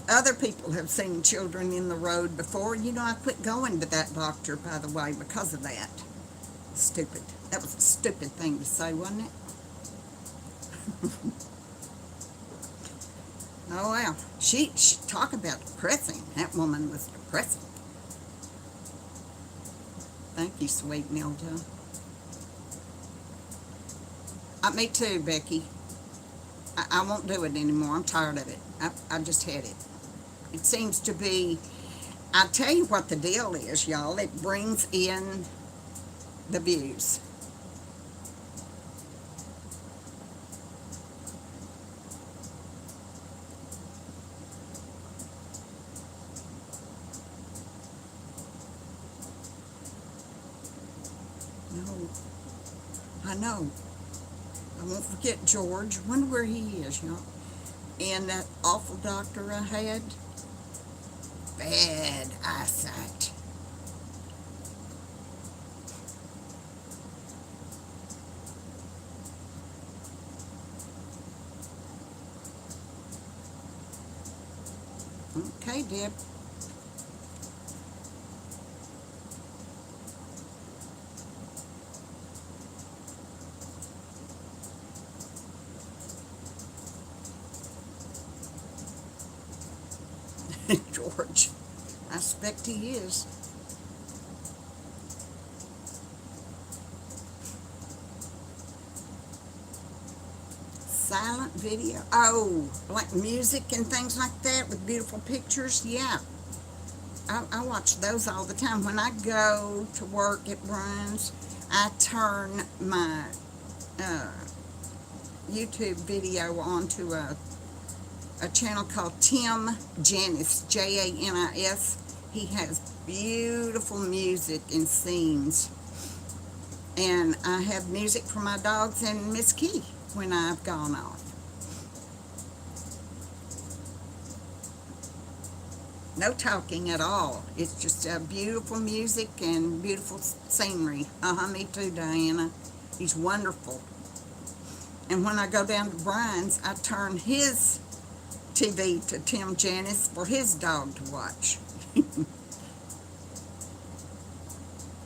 other people have seen children in the road before. You know, I quit going to that doctor, by the way, because of that. Stupid. That was a stupid thing to say, wasn't it? Oh, well. She talk about depressing. That woman was depressing. Thank you, sweet Nelda. Me too, Becky. I won't do it anymore. I'm tired of it. I just had it. It seems to be, I tell you what the deal is, y'all. It brings in the views. No, I know. I won't forget George. Wonder where he is, y'all. And that awful doctor I had, bad eyesight. Okay, Deb. George. I expect he is. Silent video. Oh, like music and things like that with beautiful pictures. Yeah. I watch those all the time. When I go to work at Brian's, I turn my uh, YouTube video onto a channel called Tim Janis, Janis. He has beautiful music and scenes. And I have music for my dogs and Miss Key when I've gone off. No talking at all. It's just beautiful music and beautiful scenery. Me too, Diana. He's wonderful. And when I go down to Brian's, I turn his TV to Tim Janis for his dog to watch.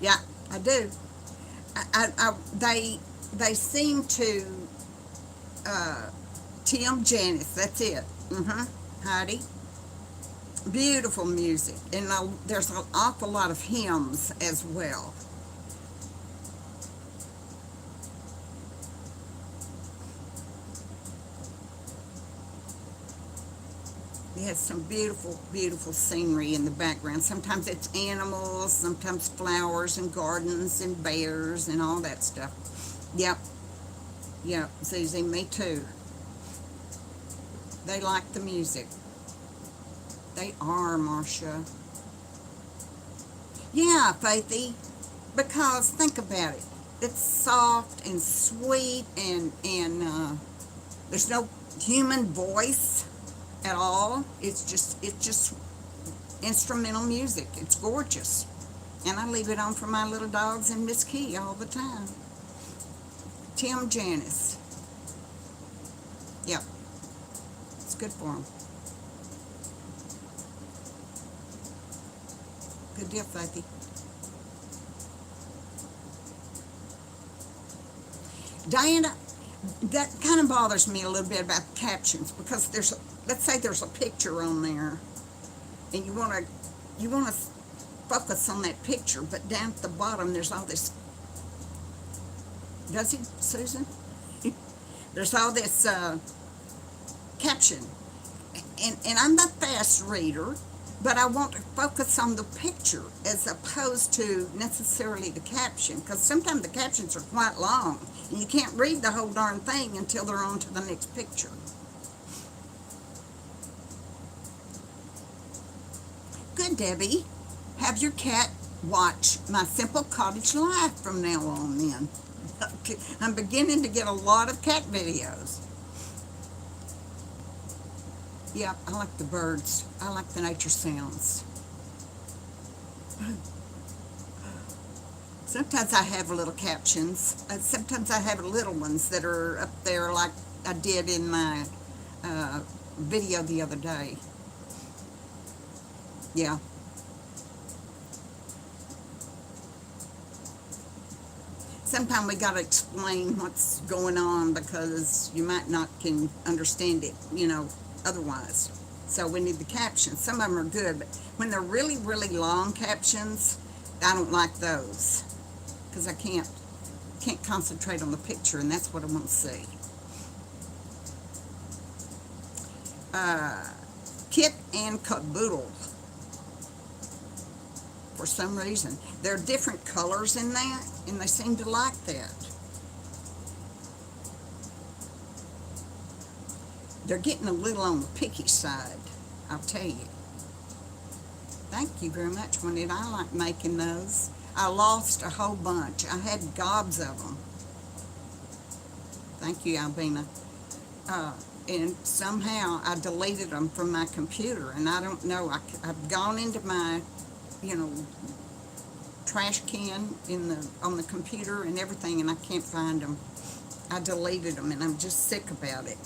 Yeah, I do. They seem to Tim Janis. That's it. Heidi. Beautiful music, and there's an awful lot of hymns as well. It has some beautiful, beautiful scenery in the background. Sometimes it's animals, sometimes flowers and gardens and bears and all that stuff. Yep. Yep, Zizi, me too. They like the music. They are, Marcia. Yeah, Faithy. Because think about it. It's soft and sweet and there's no human voice at all. It's just instrumental music. It's gorgeous. And I leave it on for my little dogs and Miss Key all the time. Tim Janis. Yep. It's good for them. Good deal, Faithy. Diana, that kind of bothers me a little bit about the captions because let's say there's a picture on there, and you want to focus on that picture, but down at the bottom there's all this. Does he, Susan? There's all this caption, and I'm the fast reader. But I want to focus on the picture as opposed to necessarily the caption, because sometimes the captions are quite long, and you can't read the whole darn thing until they're on to the next picture. Yeah, Debbie, have your cat watch my Simple Cottage Life from now on then. I'm beginning to get a lot of cat videos. Yeah, I like the birds. I like the nature sounds. Sometimes I have little captions. Sometimes I have little ones that are up there like I did in my video the other day. Yeah. Sometimes we got to explain what's going on because you might not can understand it, otherwise. So we need the captions. Some of them are good, but when they're really, really long captions, I don't like those because I can't concentrate on the picture, and that's what I want to see. Kit and Caboodle. For some reason, there are different colors in that, and they seem to like that. They're getting a little on the picky side, I'll tell you. Thank you very much, Juanita. I like making those. I lost a whole bunch. I had gobs of them. Thank you, Albina. And somehow I deleted them from my computer, and I don't know. I've gone into my, trash can on the computer and everything, and I can't find them. I deleted them, and I'm just sick about it.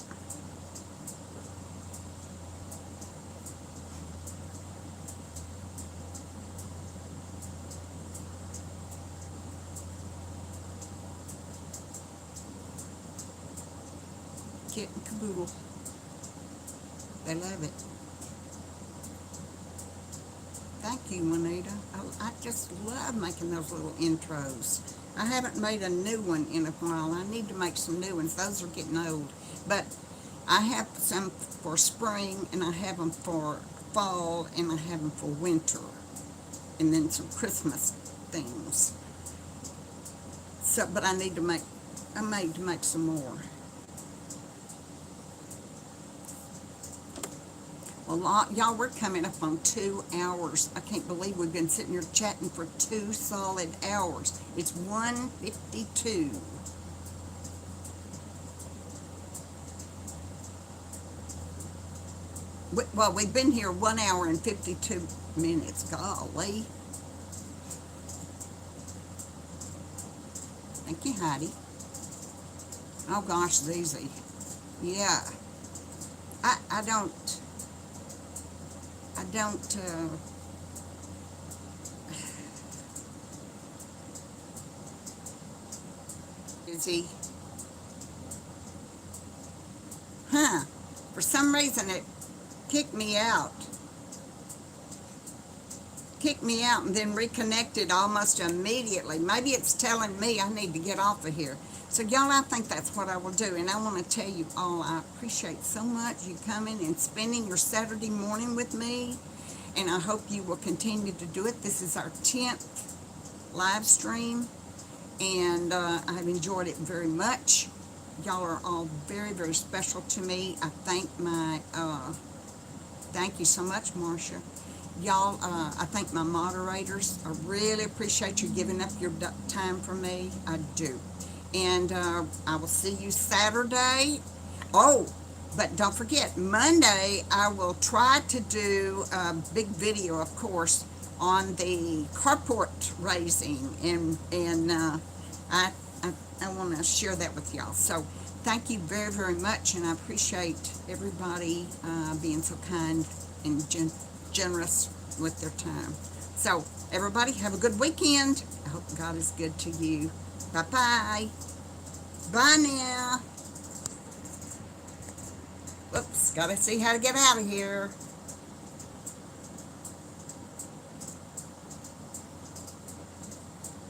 Kit and Caboodle. They love it. Thank you, Juanita. I just love making those little intros. I haven't made a new one in a while. I need to make some new ones. Those are getting old. But I have some for spring, and I have them for fall, and I have them for winter. And then some Christmas things. So, but I need to make some more. Well, y'all, we're coming up on 2 hours. I can't believe we've been sitting here chatting for 2 solid hours. It's 1:52. Well, we've been here 1 hour and 52 minutes. Golly. Thank you, Heidi. Oh, gosh, Zizi. Yeah. I don't, Izzy. For some reason it kicked me out. And then reconnected almost immediately. Maybe it's telling me I need to get off of here. So y'all, I think that's what I will do. And I want to tell you all, I appreciate so much you coming and spending your Saturday morning with me. And I hope you will continue to do it. This is our 10th live stream. And I've enjoyed it very much. Y'all are all very, very special to me. I thank thank you so much, Marcia. Y'all, I thank my moderators. I really appreciate you giving up your time for me. I do. And I will see you Saturday. Oh, but don't forget, Monday I will try to do a big video, of course, on the carport raising. And I want to share that with y'all. So thank you very, very much. And I appreciate everybody being so kind and generous with their time. So everybody have a good weekend. I hope God is good to you. Bye-bye. Bye now. Whoops, gotta see how to get out of here.